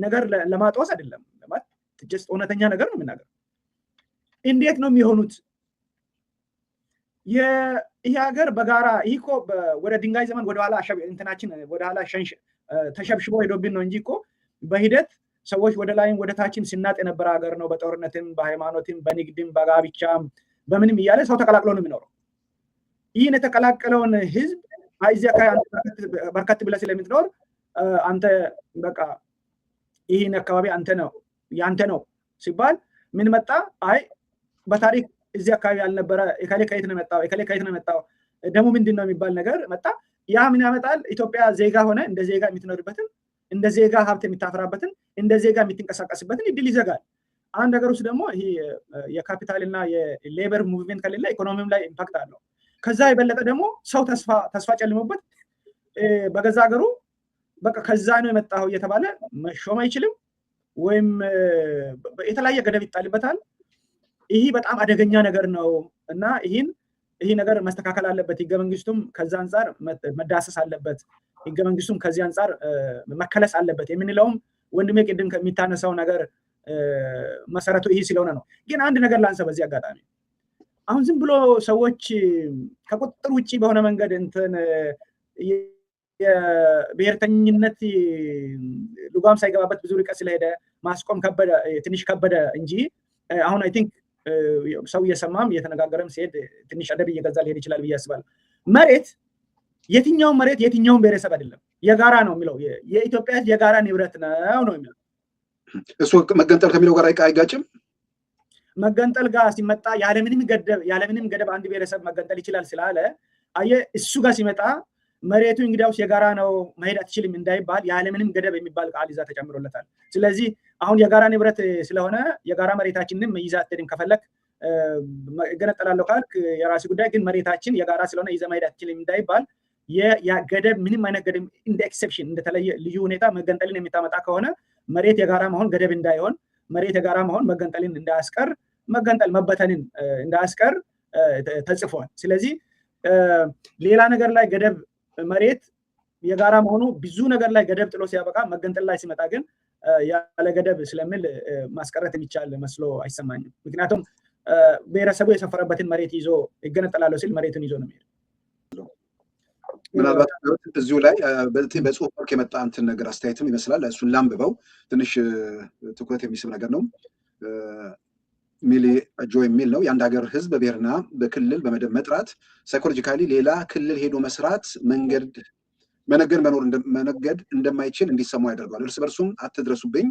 ነገር ለማጥወስ አይደለም ማለት ጀስት እውነተኛ ነገር ነው የምናገር እንዴት ነው የሚሆኑት ይሄ ሀገር በጋራ ይኮ ወደ ድንጋይ ዘመን ወደ ኋላ እንትናችን ወደ ኋላ ተሸብሽቦ ሄዶብን ነው እንጂ እኮ በሂደት ሰዎች ወደ ላይም ወደ ታችም ሲናጥ የነበረ ሀገር ነው በጦርነትም በሃይማኖትም በንግድም በጋብቻም በምንም እያለ ሰው ተቀላቅሎ ነው የሚኖረው ይህን የተቀላቀለውን ህዝብ እዚህ አካባቢ በርከት ብለህ ስለምትኖር አንተ በቃ ይህን አካባቢ ያንተ ነው ሲባል ምን መጣ አይ በታሪክ እዚህ አካባቢ ያልነበረ የከሌ ከየት ነው የመጣው ደግሞ ምንድን ነው የሚባል ነገር መጣ ያ ምን ያመጣል ኢትዮጵያ ዜጋ ሆነ እንደ ዜጋ የምትኖርበትን እንደ ዜጋ ሀብት የምታፈራበትን እንደ ዜጋ የምትንቀሳቀስበትን እድል ይዘጋል አንድ ሀገር ውስጥ ደግሞ ይሄ የካፒታልና የሌበር ሙቭመንት ከሌለ ኢኮኖሚም ላይ ኢምፓክት አለው ከዛ የበለጠ ደግሞ ሰው ተስፋ ጨልሞበት በገዛ ሀገሩ በቃ ከዛ ነው የመጣው እየተባለ መሾም አይችልም ወይም የተለያየ ገደብ ይጣልበታል ይሄ በጣም አደገኛ ነገር ነው እና ይሄ ነገር መስተካከል አለበት ህገ መንግስቱም ከዛ አንፃር መዳሰስ አለበት ህገ መንግስቱም ከዚህ አንፃር መከለስ አለበት የምንለውም ወንድሜ ቅድም ከሚታነሳው ነገር መሰረቱ ይሄ ስለሆነ ነው ግን አንድ ነገር ላንሳ በዚህ አጋጣሚ አሁን ዝም ብሎ ሰዎች ከቁጥጥር ውጪ በሆነ መንገድ የብሔርተኝነት ልጓም ሳይገባበት ብዙ ርቀት ስለሄደ ማስቆም ትንሽ ከበደ እንጂ አሁን አይ ቲንክ ሰው እየሰማም እየተነጋገረም ሲሄድ ትንሽ አደብ እየገዛ ሊሄድ ይችላል ብዬ አስባለሁ መሬት የትኛውም ብሔረሰብ አይደለም የጋራ ነው የሚለው የኢትዮጵያ የጋራ ንብረት ነው የሚለው እሱ መገንጠል ከሚለው ጋር አይጋጭም መገንጠል ጋር ሲመጣ ያለምንም ገደብ አንድ ብሔረሰብ መገንጠል ይችላል ስላለ እሱ ጋር ሲመጣ መሬቱ እንግዲያውስ የጋራ ነው መሄድ አትችልም እንዳይባል ያለምንም ገደብ የሚባል ቃል ይዛ ተጨምሮለታል ስለዚህ አሁን የጋራ ንብረት ስለሆነ የጋራ መሬታችንን ይዛ አትሄድም ከፈለክ ገነጠላለሁ ካልክ የራስ ጉዳይ ግን መሬታችን የጋራ ስለሆነ ይዘህ መሄድ አትችልም እንዳይባል የገደብ ምንም አይነት ገደብ እንደ ኤክሰፕሽን እንደተለየ ልዩ ሁኔታ መገንጠልን የሚታመጣ ከሆነ መሬት የጋራ መሆን ገደብ እንዳይሆን መሬት የጋራ መሆን መገንጠልን እንዳያስቀር መበተንን እንዳያስቀር ተጽፏል ስለዚህ ሌላ ነገር ላይ ገደብ መሬት የጋራ መሆኑ ብዙ ነገር ላይ ገደብ ጥሎ ሲያበቃ መገንጠል ላይ ሲመጣ ግን ያለ ገደብ ስለሚል ማስቀረት የሚቻል መስሎ አይሰማኝም ምክንያቱም ብሔረሰቡ የሰፈረበትን መሬት ይዞ ይገነጠላለሁ ሲል መሬቱን ይዞ ነው የሚሄደው ምናልባት እዚሁ ላይ በጽሁፍ መልክ የመጣ እንትን ነገር አስተያየትም ይመስላል። እሱን ላንብበው፣ ትንሽ ትኩረት የሚስብ ነገር ነው። ሚሊ ጆ የሚል ነው። የአንድ ሀገር ህዝብ በብሔርና በክልል በመደብ መጥራት ሳይኮሎጂካሊ ሌላ ክልል ሄዶ መስራት መነገድ እንደማይችል እንዲሰሙ ያደርገዋል። እርስ በርሱም አትድረሱብኝ፣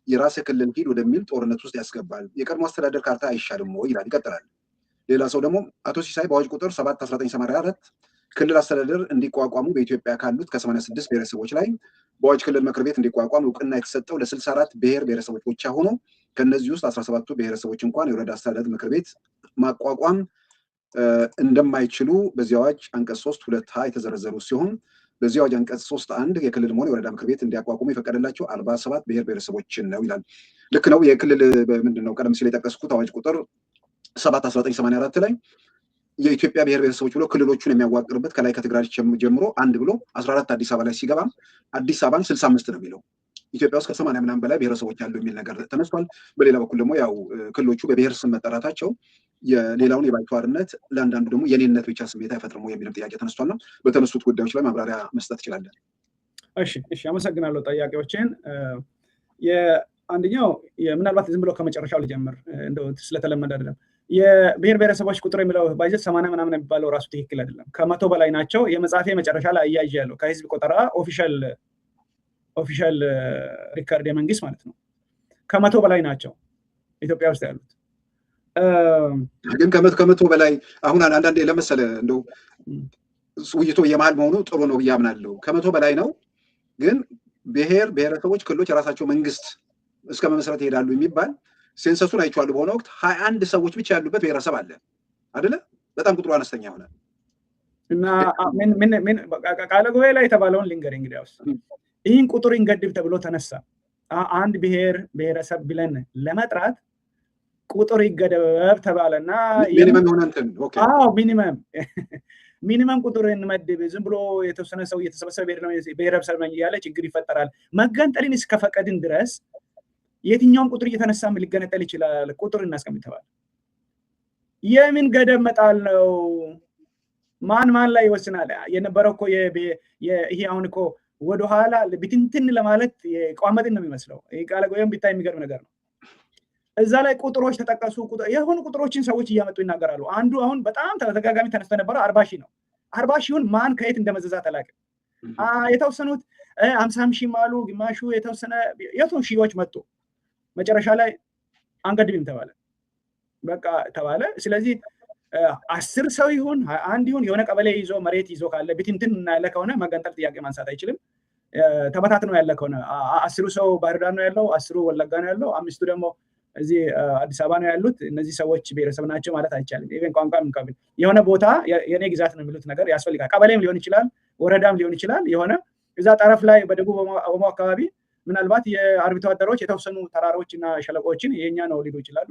የራስ ክልል ሂድ ወደሚል ጦርነት ውስጥ ያስገባል። የቀድሞ አስተዳደር ካርታ አይሻልም ወይ ይላል። ይቀጥላል። ሌላ ሰው ደግሞ አቶ ሲሳይ በአዋጅ ቁጥር 7/1984 ክልል አስተዳደር እንዲቋቋሙ በኢትዮጵያ ካሉት ከ86 ብሔረሰቦች ላይ በአዋጅ ክልል ምክር ቤት እንዲቋቋም እውቅና የተሰጠው ለ64 ብሔረሰቦች ብቻ ሆኖ ከነዚህ ውስጥ 17ቱ ብሔረሰቦች እንኳን የወረዳ አስተዳደር ምክር ቤት ማቋቋም እንደማይችሉ በዚህ አዋጅ አንቀጽ 3(2)(ሀ) የተዘረዘሩ ሲሆን በዚህ አዋጅ አንቀጽ 3(1) የክልል መሆን የወረዳ ምክር ቤት እንዲያቋቁሙ የፈቀደላቸው 47 ብሔረሰቦችን ነው ይላል። ልክ ነው። የክልል ምንድን ነው ቀደም ሲል የጠቀስኩት አዋጅ ቁጥር 7/1984 ላይ የኢትዮጵያ ብሔረሰቦች ብሎ ክልሎቹን የሚያዋቅርበት ከላይ ከትግራይ ጀምሮ 1 ብሎ 14 አዲስ አበባ ላይ ሲገባ አዲስ አበባን 65 ነው የሚለው። ኢትዮጵያ ውስጥ ከ80 ምናምን በላይ ብሔረሰቦች ያሉ የሚል ነገር ተነስቷል። በሌላ በኩል ደግሞ ያው ክልሎቹ በብሔር ስም መጠራታቸው የሌላውን የባይተዋርነት ለአንዳንዱ ደግሞ የኔነት ብቻ ስሜት አይፈጥርም የሚልም ጥያቄ ተነስቷልና በተነሱት ጉዳዮች ላይ ማብራሪያ መስጠት ይችላለን። እሺ፣ አመሰግናለሁ። ጥያቄዎችን አንደኛው ምናልባት ዝም ብሎ ከመጨረሻው ልጀምር፣ እንደው ስለተለመደ አይደለም። የብሔር ብሔረሰቦች ቁጥር የሚለው ባይዘት 80 ምናምን የሚባለው ራሱ ትክክል አይደለም። ከ100 በላይ ናቸው። የመጽሐፌ መጨረሻ ላይ አያይዤ ያለው ከህዝብ ቆጠራ ኦፊሻል ሪከርድ የመንግስት ማለት ነው። ከ100 በላይ ናቸው ኢትዮጵያ ውስጥ ያሉት። ግን ከ100 በላይ አሁን አንዳንዴ ለመሰለ እንደው ውይይቱ የመሀል መሆኑ ጥሩ ነው ብዬ አምናለሁ። ከ100 በላይ ነው። ግን ብሔረሰቦች ክልሎች የራሳቸው መንግስት እስከ መመስረት ይሄዳሉ የሚባል ሴንሰሱን አይቼዋለሁ። በሆነ ወቅት 21 ሰዎች ብቻ ያሉበት ብሔረሰብ አለ አይደለ? በጣም ቁጥሩ አነስተኛ ሆነ እና ምን ቃለ ጉባኤ ላይ የተባለውን ልንገር እንግዲያውስ ይህን ቁጥር እንገድብ ተብሎ ተነሳ። አንድ ብሔረሰብ ብለን ለመጥራት ቁጥር ይገደብ ተባለና ሚኒመም ሆነ እንትን ኦኬ። ሚኒመም ቁጥር እንመድብ። ዝም ብሎ የተወሰነ ሰው እየተሰበሰበ ብሔረሰብ ነኝ እያለ ችግር ይፈጠራል። መገንጠልን እስከፈቀድን ድረስ የትኛውም ቁጥር እየተነሳ ሊገነጠል ይችላል። ቁጥር እናስቀምጥ ተባለ። የምን ገደብ መጣል ነው? ማን ላይ ይወስናል? የነበረው እኮ ይሄ አሁን እኮ ወደኋላ ብትንትን ለማለት የቋመጥን ነው የሚመስለው። ቃለ ጉባኤውን ቢታይ የሚገርም ነገር ነው። እዛ ላይ ቁጥሮች ተጠቀሱ። የሆኑ ቁጥሮችን ሰዎች እያመጡ ይናገራሉ። አንዱ አሁን በጣም ተደጋጋሚ ተነስቶ የነበረው 40 ሺህ ነው። 40 ሺውን ማን ከየት እንደመዘዛት አላውቅም። የተወሰኑት 50 ሺህ አሉ፣ ግማሹ የተወሰነ ሺዎች መጡ። መጨረሻ ላይ አንገድብም ተባለ። በቃ ተባለ። ስለዚህ 10 ሰው ይሁን 21 ይሁን የሆነ ቀበሌ ይዞ መሬት ይዞ ካለ ብትንትን ያለ ከሆነ መገንጠል ጥያቄ ማንሳት አይችልም። ተበታትኖ ያለ ከሆነ 10 ሰው ባህር ዳር ነው ያለው፣ 10 ወለጋ ነው ያለው፣ 5 ደግሞ እዚህ አዲስ አበባ ነው ያሉት። እነዚህ ሰዎች ብሔረሰብ ናቸው ማለት አይቻልም። ኢቨን ቋንቋ ምንቀብል የሆነ ቦታ የኔ ግዛት ነው የሚሉት ነገር ያስፈልጋል። ቀበሌም ሊሆን ይችላል፣ ወረዳም ሊሆን ይችላል። የሆነ እዛ ጠረፍ ላይ በደቡብ ኦሞ አካባቢ ምናልባት የአርብቶ አደሮች የተወሰኑ ተራሮች እና ሸለቆችን የኛ ነው ሊሉ ይችላሉ።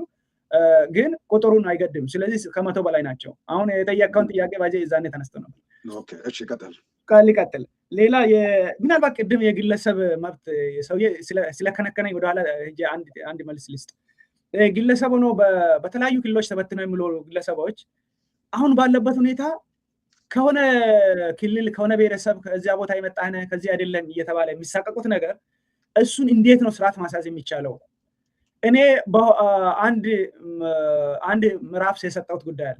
ግን ቁጥሩን አይገድም። ስለዚህ ከ100 በላይ ናቸው። አሁን የጠየቀውን ጥያቄ ባዜ ይዛኔ ተነስቶ ነው። ኦኬ እሺ፣ ይቀጥል። ሌላ ምናልባት ቅድም የግለሰብ መብት ሰውዬ ስለከነከነኝ ወደኋላ አንድ መልስ ልስጥ። ግለሰብ ሆኖ በተለያዩ ክልሎች ተበትነው የሚኖሩ ግለሰቦች አሁን ባለበት ሁኔታ ከሆነ ክልል ከሆነ ብሔረሰብ ከዚያ ቦታ የመጣህ ከዚህ አይደለም እየተባለ የሚሳቀቁት ነገር እሱን እንዴት ነው ስርዓት ማስያዝ የሚቻለው? እኔ አንድ ምዕራፍ የሰጠሁት ጉዳይ አለ።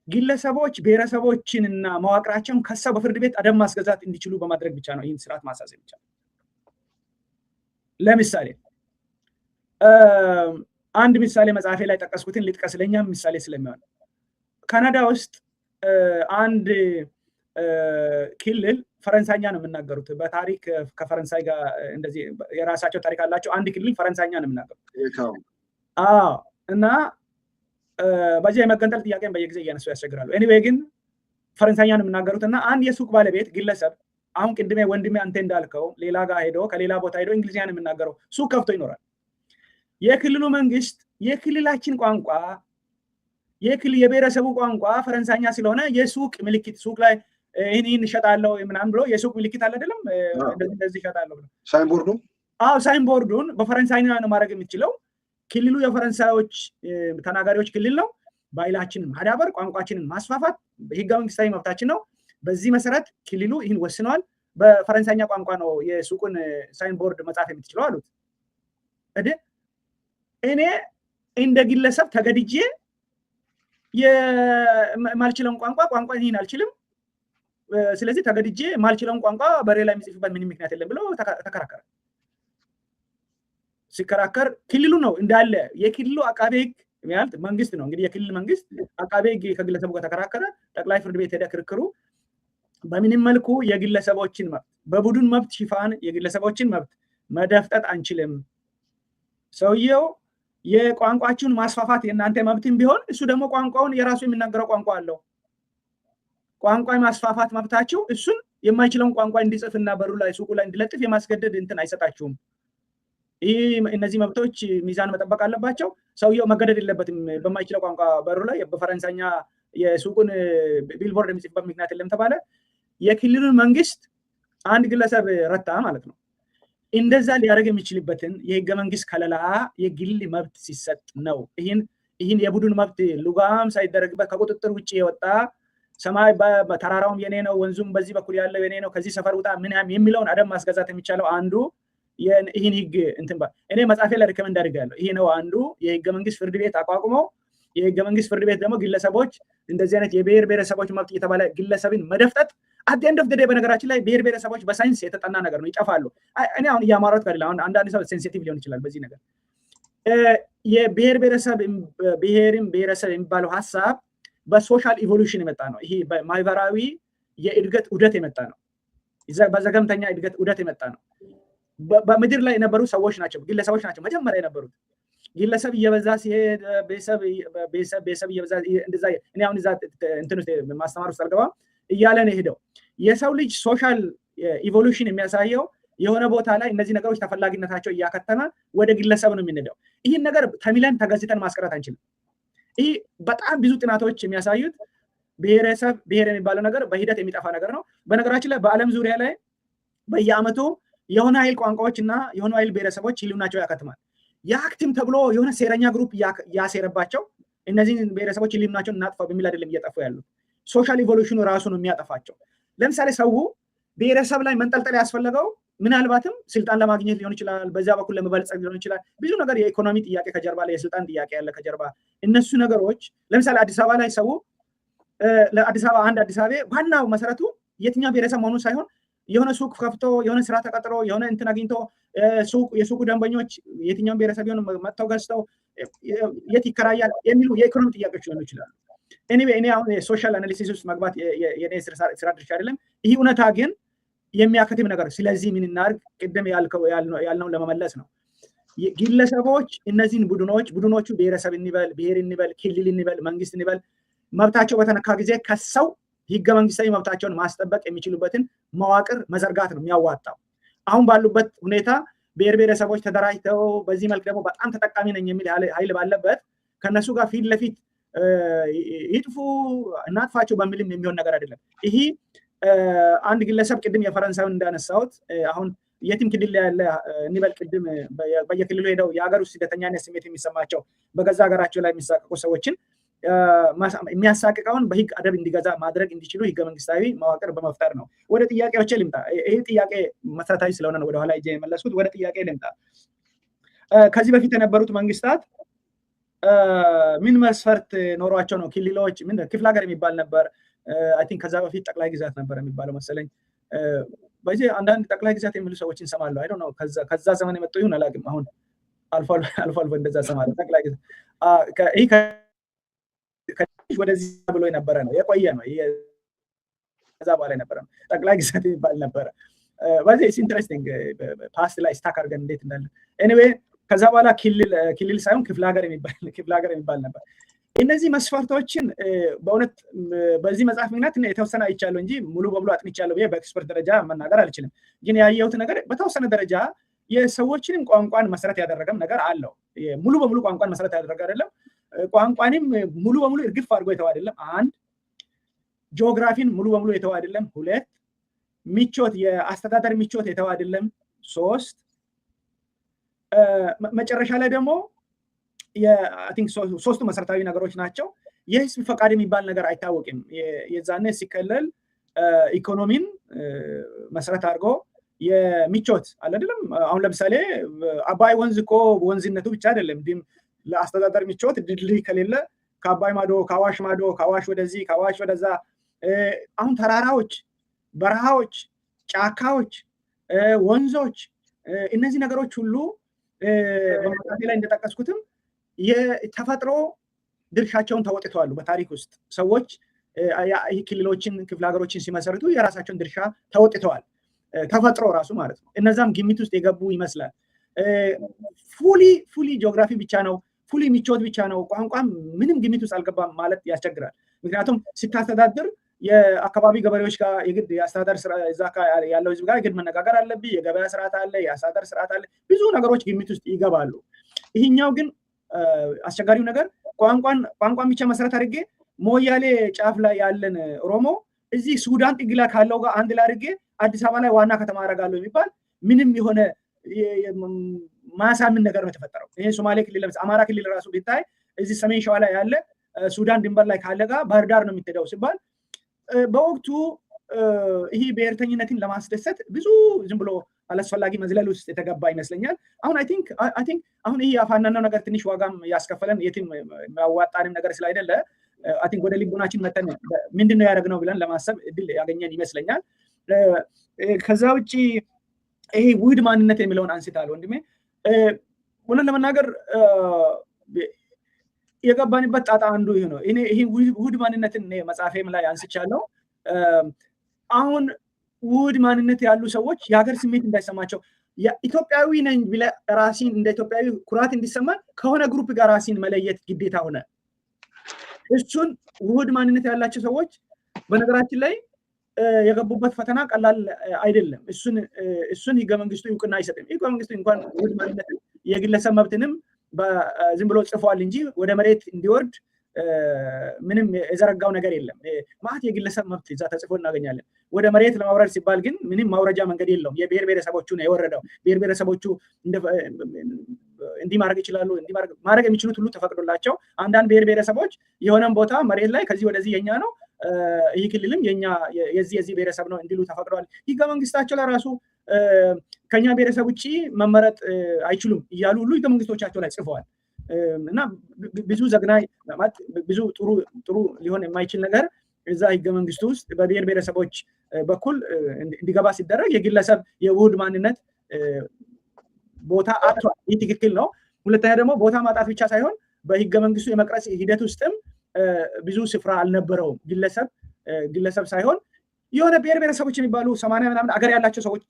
ግለሰቦች ብሔረሰቦችን እና መዋቅራቸውን ከሰው በፍርድ ቤት አደም ማስገዛት እንዲችሉ በማድረግ ብቻ ነው ይህን ስርዓት ማስያዝ የሚቻለው። ለምሳሌ አንድ ምሳሌ መጽሐፌ ላይ ጠቀስኩትን ልጥቀስ፣ ለእኛም ምሳሌ ስለሚሆን ካናዳ ውስጥ አንድ ክልል ፈረንሳይኛ ነው የምናገሩት። በታሪክ ከፈረንሳይ ጋር እንደዚህ የራሳቸው ታሪክ አላቸው። አንድ ክልል ፈረንሳይኛ ነው የምናገሩት እና በዚህ የመገንጠል ጥያቄን በየጊዜ እያነሱ ያስቸግራሉ። ኤኒዌይ ግን ፈረንሳይኛ ነው የምናገሩት እና አንድ የሱቅ ባለቤት ግለሰብ አሁን ቅድሜ ወንድሜ አንተ እንዳልከው ሌላ ጋር ሄዶ ከሌላ ቦታ ሄዶ እንግሊዝኛ ነው የምናገረው ሱቅ ከፍቶ ይኖራል። የክልሉ መንግስት የክልላችን ቋንቋ የብሔረሰቡ ቋንቋ ፈረንሳይኛ ስለሆነ የሱቅ ምልክት ሱቅ ላይ ይህን እሸጣለሁ ምናምን ብሎ የሱቅ ምልክት አለ አይደለም፣ እንደዚህ እሸጣለሁ ብሎ ሳይንቦርዱን በፈረንሳይኛ ነው ማድረግ የምትችለው። ክልሉ የፈረንሳዮች ተናጋሪዎች ክልል ነው። ባህላችንን ማዳበር፣ ቋንቋችንን ማስፋፋት ህገ መንግስታዊ መብታችን ነው። በዚህ መሰረት ክልሉ ይህን ወስኗል። በፈረንሳይኛ ቋንቋ ነው የሱቁን ሳይን ቦርድ መጻፍ የምትችለው አሉት። እኔ እንደ ግለሰብ ተገድጄ የማልችለውን ቋንቋ ይህን አልችልም፣ ስለዚህ ተገድጄ ማልችለውን ቋንቋ በሬ ላይ የሚጽፍበት ምንም ምክንያት የለም ብሎ ተከራከረ። ሲከራከር ክልሉ ነው እንዳለ የክልሉ አቃቤ ሕግ ማለት መንግስት ነው እንግዲህ የክልል መንግስት አቃቤ ሕግ ከግለሰቡ ጋር ተከራከረ። ጠቅላይ ፍርድ ቤት ሄደ። ክርክሩ በምንም መልኩ የግለሰቦችን መብት በቡድን መብት ሽፋን የግለሰቦችን መብት መደፍጠጥ አንችልም። ሰውየው የቋንቋችሁን ማስፋፋት የእናንተ መብትም ቢሆን እሱ ደግሞ ቋንቋውን የራሱ የሚናገረው ቋንቋ አለው። ቋንቋ ማስፋፋት መብታችሁ እሱን የማይችለውን ቋንቋ እንዲጽፍና በሩ ላይ ሱቁ ላይ እንዲለጥፍ የማስገደድ እንትን አይሰጣችሁም። እነዚህ መብቶች ሚዛን መጠበቅ አለባቸው። ሰውየው መገደድ የለበትም። በማይችለው ቋንቋ በሩ ላይ በፈረንሳይኛ የሱቁን ቢልቦርድ የሚጽፍበት ምክንያት የለም ተባለ። የክልሉን መንግስት አንድ ግለሰብ ረታ ማለት ነው። እንደዛ ሊያደርግ የሚችልበትን የህገ መንግስት ከለላ የግል መብት ሲሰጥ ነው። ይህን የቡድን መብት ሉጋም ሳይደረግበት ከቁጥጥር ውጭ የወጣ ሰማይ ተራራውም የኔ ነው፣ ወንዙም በዚህ በኩል ያለው የኔ ነው፣ ከዚህ ሰፈር ውጣ ምናምን የሚለውን አደብ ማስገዛት የሚቻለው አንዱ ይህን ህግ እንትን እኔ መጽሐፌ ላይ ሪከመንድ አድርጋለሁ። ይሄ ነው አንዱ የህገ መንግስት ፍርድ ቤት አቋቁሞ የህገ መንግስት ፍርድ ቤት ደግሞ ግለሰቦች እንደዚህ አይነት የብሔር ብሔረሰቦች መብት እየተባለ ግለሰብን መደፍጠጥ አት ኤንድ ኦፍ ዘ ዴይ በነገራችን ላይ ብሔር ብሔረሰቦች በሳይንስ የተጠና ነገር ነው፣ ይጠፋሉ። እኔ አሁን እያማራሁት አይደለም። አሁን አንዳንድ ሰው ሴንሲቲቭ ሊሆን ይችላል በዚህ ነገር። የብሔር ብሔረሰብ ብሔርም ብሔረሰብ የሚባለው ሀሳብ በሶሻል ኢቮሉሽን የመጣ ነው። ይሄ በማህበራዊ የእድገት ዑደት የመጣ ነው። በዘገምተኛ እድገት ዑደት የመጣ ነው። በምድር ላይ የነበሩ ሰዎች ናቸው፣ ግለሰቦች ናቸው መጀመሪያ የነበሩት። ግለሰብ እየበዛ ሲሄድ ቤተሰብ እየበዛ እንደዛ እኔ አሁን እዛ እንትን ውስጥ ማስተማር ውስጥ አልገባም እያለ ነው ሄደው። የሰው ልጅ ሶሻል ኢቮሉሽን የሚያሳየው የሆነ ቦታ ላይ እነዚህ ነገሮች ተፈላጊነታቸው እያከተመ ወደ ግለሰብ ነው የሚነዳው። ይህን ነገር ተሚለን ተገዝተን ማስቀረት አንችልም። ይህ በጣም ብዙ ጥናቶች የሚያሳዩት ብሔረሰብ ብሔር የሚባለው ነገር በሂደት የሚጠፋ ነገር ነው። በነገራችን ላይ በዓለም ዙሪያ ላይ በየአመቱ የሆነ ኃይል ቋንቋዎች እና የሆነ ኃይል ብሔረሰቦች ህልውናቸው ያከትማል። የአክቲም ተብሎ የሆነ ሴረኛ ግሩፕ ያሴረባቸው እነዚህን ብሔረሰቦች ህልውናቸውን እናጥፋ በሚል አይደለም እየጠፉ ያሉት። ሶሻል ኢቮሉሽኑ ራሱ ነው የሚያጠፋቸው። ለምሳሌ ሰው ብሔረሰብ ላይ መንጠልጠል ያስፈለገው ምናልባትም ስልጣን ለማግኘት ሊሆን ይችላል፣ በዚያ በኩል ለመበልጸግ ሊሆን ይችላል። ብዙ ነገር የኢኮኖሚ ጥያቄ ከጀርባ ላይ የስልጣን ጥያቄ ያለ ከጀርባ እነሱ ነገሮች ለምሳሌ አዲስ አበባ ላይ ሰው ለአዲስ አበባ አዲስ አበባ ዋናው መሰረቱ የትኛው ብሔረሰብ መሆኑ ሳይሆን የሆነ ሱቅ ከፍቶ የሆነ ስራ ተቀጥሮ የሆነ እንትን አግኝቶ የሱቁ ደንበኞች የትኛውን ብሔረሰብ ቢሆን መጥተው ገዝተው የት ይከራያል የሚሉ የኢኮኖሚ ጥያቄዎች ሊሆኑ ይችላሉ። እኔ አሁን የሶሻል አናሊሲስ ውስጥ መግባት የኔ ስራ ድርሻ አይደለም። ይህ እውነታ ግን የሚያከትም ነገር። ስለዚህ ምን እናድርግ? ቅድም ያልነውን ለመመለስ ነው። ግለሰቦች እነዚህን ቡድኖቹ ብሔረሰብ እንበል፣ ብሔር እንበል፣ ክልል እንበል፣ መንግስት እንበል መብታቸው በተነካ ጊዜ ከሰው ህገ መንግስታዊ መብታቸውን ማስጠበቅ የሚችሉበትን መዋቅር መዘርጋት ነው የሚያዋጣው። አሁን ባሉበት ሁኔታ ብሔር ብሔረሰቦች ተደራጅተው በዚህ መልክ ደግሞ በጣም ተጠቃሚ ነኝ የሚል ኃይል ባለበት ከነሱ ጋር ፊት ለፊት ይጥፉ እናጥፋቸው በሚልም የሚሆን ነገር አይደለም። ይሄ አንድ ግለሰብ ቅድም የፈረንሳዩን እንዳነሳሁት አሁን የትም ክልል ያለ እንበል ቅድም በየክልሉ ሄደው የሀገር ውስጥ ስደተኛነት ስሜት የሚሰማቸው በገዛ ሀገራቸው ላይ የሚሳቀቁ ሰዎችን የሚያሳቅቀውን በህግ አደብ እንዲገዛ ማድረግ እንዲችሉ ህገ መንግስታዊ መዋቅር በመፍጠር ነው። ወደ ጥያቄዎች ልምጣ። ይህ ጥያቄ መሰረታዊ ስለሆነ ነው ወደኋላ እጄ የመለስኩት። ወደ ጥያቄ ልምጣ። ከዚህ በፊት የነበሩት መንግስታት ምን መስፈርት ኖሯቸው ነው ክልሎች ክፍለ ሀገር የሚባል ነበር። አይ ቲንክ ከዛ በፊት ጠቅላይ ግዛት ነበር የሚባለው መሰለኝ። በዚህ አንዳንድ ጠቅላይ ግዛት የሚሉ ሰዎችን ሰማለሁ። አይ ዶንት ኖ ከዛ ዘመን የመጡ ይሁን አላውቅም። አሁን አልፎ እንደዛ ሰማለሁ። ጠቅላይ ግዛት ወደዚህ ብሎ የነበረ ነው፣ የቆየ ነው። ከዛ በኋላ የነበረ ነው ጠቅላይ ግዛት የሚባል ነበረ። በዚህ ኢንትረስቲንግ ፓስት ላይ ስታክ አድርገን እንዴት እንዳለ ኤኒዌይ። ከዛ በኋላ ክልል ሳይሆን ክፍለ ሀገር የሚባል ነበር። እነዚህ መስፈርቶችን በእውነት በዚህ መጽሐፍ ምክንያት የተወሰነ አይቻለሁ እንጂ ሙሉ በሙሉ አጥንቻለሁ ብዬ በኤክስፐርት ደረጃ መናገር አልችልም። ግን ያየሁት ነገር በተወሰነ ደረጃ የሰዎችንም ቋንቋን መሰረት ያደረገም ነገር አለው። ሙሉ በሙሉ ቋንቋን መሰረት ያደረገ አይደለም። ቋንቋንም ሙሉ በሙሉ እርግፍ አድርጎ የተው አይደለም። አንድ ጂኦግራፊን ሙሉ በሙሉ የተው አይደለም። ሁለት ምቾት የአስተዳደር ምቾት የተው አይደለም። ሶስት መጨረሻ ላይ ደግሞ ሶስቱ መሰረታዊ ነገሮች ናቸው። የህዝብ ፈቃድ የሚባል ነገር አይታወቅም። የዛኔ ሲከለል ኢኮኖሚን መሰረት አድርጎ የሚቾት አለ አይደለም አሁን ለምሳሌ አባይ ወንዝ እኮ ወንዝነቱ ብቻ አይደለም ዲም ለአስተዳደር የሚቾት ድልድይ ከሌለ ከአባይ ማዶ ከአዋሽ ወደዚህ ከአዋሽ ወደዛ አሁን ተራራዎች በረሃዎች ጫካዎች ወንዞች እነዚህ ነገሮች ሁሉ በመጣቴ ላይ እንደተጠቀስኩትም የተፈጥሮ ድርሻቸውን ተወጥተዋል በታሪክ ውስጥ ሰዎች ክልሎችን ክፍለ ሀገሮችን ሲመሰርቱ የራሳቸውን ድርሻ ተወጥተዋል ተፈጥሮ ራሱ ማለት ነው እነዛም ግምት ውስጥ የገቡ ይመስላል ፉሊ ጂኦግራፊ ብቻ ነው ፉሊ ሚቾት ብቻ ነው ቋንቋም ምንም ግምት ውስጥ አልገባም ማለት ያስቸግራል ምክንያቱም ሲታስተዳድር የአካባቢ ገበሬዎች ጋር የግድ የአስተዳደር ስራ እዛ ያለው ህዝብ ጋር የግድ መነጋገር አለብኝ የገበያ ስርዓት አለ የአስተዳደር ስርዓት አለ ብዙ ነገሮች ግምት ውስጥ ይገባሉ ይሄኛው ግን አስቸጋሪው ነገር ቋንቋን ብቻ መሰረት አድርጌ ሞያሌ ጫፍ ላይ ያለን ኦሮሞ እዚህ ሱዳን ጥግ ላይ ካለው ጋር አንድ ላይ አድርጌ አዲስ አበባ ላይ ዋና ከተማ አደርጋለሁ የሚባል ምንም የሆነ ማሳምን ነገር ነው የተፈጠረው ይሄ ሶማሌ ክልል ለምሳሌ አማራ ክልል ራሱ ቢታይ እዚህ ሰሜን ሸዋ ላይ ያለ ሱዳን ድንበር ላይ ካለ ጋር ባህር ዳር ነው የሚተዳው ሲባል በወቅቱ ይሄ ብሔርተኝነትን ለማስደሰት ብዙ ዝም ብሎ አላስፈላጊ መዝለል ውስጥ የተገባ ይመስለኛል አሁን አይ ቲንክ አሁን ይሄ ያፋናናው ነገር ትንሽ ዋጋም ያስከፈለን የትም የሚያዋጣንም ነገር ስላይደለ አይ ቲንክ ወደ ልቡናችን መተን ምንድነው ያደረግነው ብለን ለማሰብ እድል ያገኘን ይመስለኛል ከዛ ውጪ ይሄ ውህድ ማንነት የሚለውን አንስታል ወንድሜ ወለን ለመናገር የገባንበት ጣጣ አንዱ ይሄ ነው ይሄ ውህድ ማንነትን መጻፌም ላይ አንስቻለሁ አሁን ውህድ ማንነት ያሉ ሰዎች የሀገር ስሜት እንዳይሰማቸው ኢትዮጵያዊ ነኝ ብለ ራሲን እንደ ኢትዮጵያዊ ኩራት እንዲሰማን ከሆነ ግሩፕ ጋር ራሲን መለየት ግዴታ ሆነ እሱን ውህድ ማንነት ያላቸው ሰዎች በነገራችን ላይ የገቡበት ፈተና ቀላል አይደለም እሱን ህገ መንግስቱ ይውቅና አይሰጥም ህገ መንግስቱ እንኳን ውህድ ማንነት የግለሰብ መብትንም ዝም ብሎ ጽፏል እንጂ ወደ መሬት እንዲወርድ ምንም የዘረጋው ነገር የለም ማለት የግለሰብ መብት እዛ ተጽፎ እናገኛለን ወደ መሬት ለማውረድ ሲባል ግን ምንም ማውረጃ መንገድ የለውም የብሔር ብሔረሰቦቹ ነው የወረደው ብሔር ብሔረሰቦቹ እንዲህ ማድረግ ይችላሉ ማድረግ የሚችሉት ሁሉ ተፈቅዶላቸው አንዳንድ ብሔር ብሔረሰቦች የሆነም ቦታ መሬት ላይ ከዚህ ወደዚህ የኛ ነው ይህ ክልልም የኛ የዚህ ብሔረሰብ ነው እንዲሉ ተፈቅዷል ህገ መንግስታቸው ለራሱ ከኛ ብሔረሰብ ውጪ መመረጥ አይችሉም እያሉ ሁሉ ህገ መንግስቶቻቸው ላይ ጽፈዋል እና ብዙ ዘግናኝ ማለት ብዙ ጥሩ ሊሆን የማይችል ነገር እዛ ህገ መንግስቱ ውስጥ በብሔር ብሔረሰቦች በኩል እንዲገባ ሲደረግ የግለሰብ የውህድ ማንነት ቦታ አጥቷል ይህ ትክክል ነው ሁለተኛ ደግሞ ቦታ ማጣት ብቻ ሳይሆን በህገ መንግስቱ የመቅረጽ ሂደት ውስጥም ብዙ ስፍራ አልነበረውም ግለሰብ ሳይሆን የሆነ ብሔር ብሔረሰቦች የሚባሉ 80 ምናምን አገር ያላቸው ሰዎች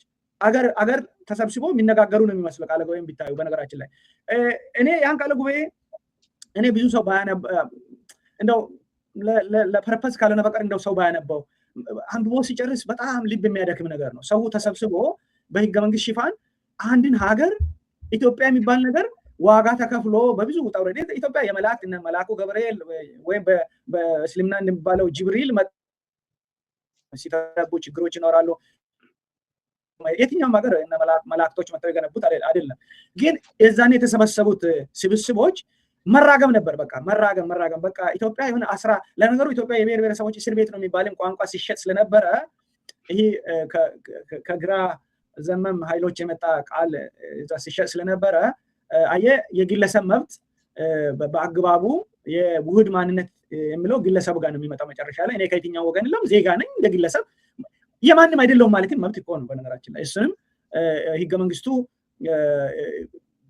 አገር ተሰብስቦ የሚነጋገሩ ነው የሚመስለው ቃለ ጉባኤም ቢታዩ በነገራችን ላይ እኔ ያን ቃለ ጉባኤ እኔ ብዙ ሰው እንደው ለፐርፐስ ካልሆነ በቀር እንደው ሰው ባያነባው አንብቦ ሲጨርስ በጣም ልብ የሚያደክም ነገር ነው ሰው ተሰብስቦ በህገ መንግስት ሽፋን አንድን ሀገር ኢትዮጵያ የሚባል ነገር ዋጋ ተከፍሎ በብዙ ውጣ ውረድ ኢትዮጵያ የመላኩ ገብርኤል ወይም በእስልምና እንደሚባለው ጅብሪል ሲተረቡ ችግሮች ይኖራሉ የትኛውም ሀገር መላእክቶች መጥተው የገነቡት አይደለም ግን የዛኔ የተሰበሰቡት ስብስቦች መራገም ነበር በቃ መራገም በቃ ኢትዮጵያ የሆነ ለነገሩ ኢትዮጵያ የብሔር ብሔረሰቦች እስር ቤት ነው የሚባልን ቋንቋ ሲሸጥ ስለነበረ ይሄ ከግራ ዘመም ኃይሎች የመጣ ቃል ሲሸጥ ስለነበረ አየ የግለሰብ መብት በአግባቡ የውህድ ማንነት የሚለው ግለሰብ ጋር ነው የሚመጣው መጨረሻ ላይ እኔ ከየትኛው ወገን ለም ዜጋ ነኝ እንደ ግለሰብ የማንም አይደለም ማለትም መብት እኮ ነው በነገራችን ላይ እሱንም ህገ መንግስቱ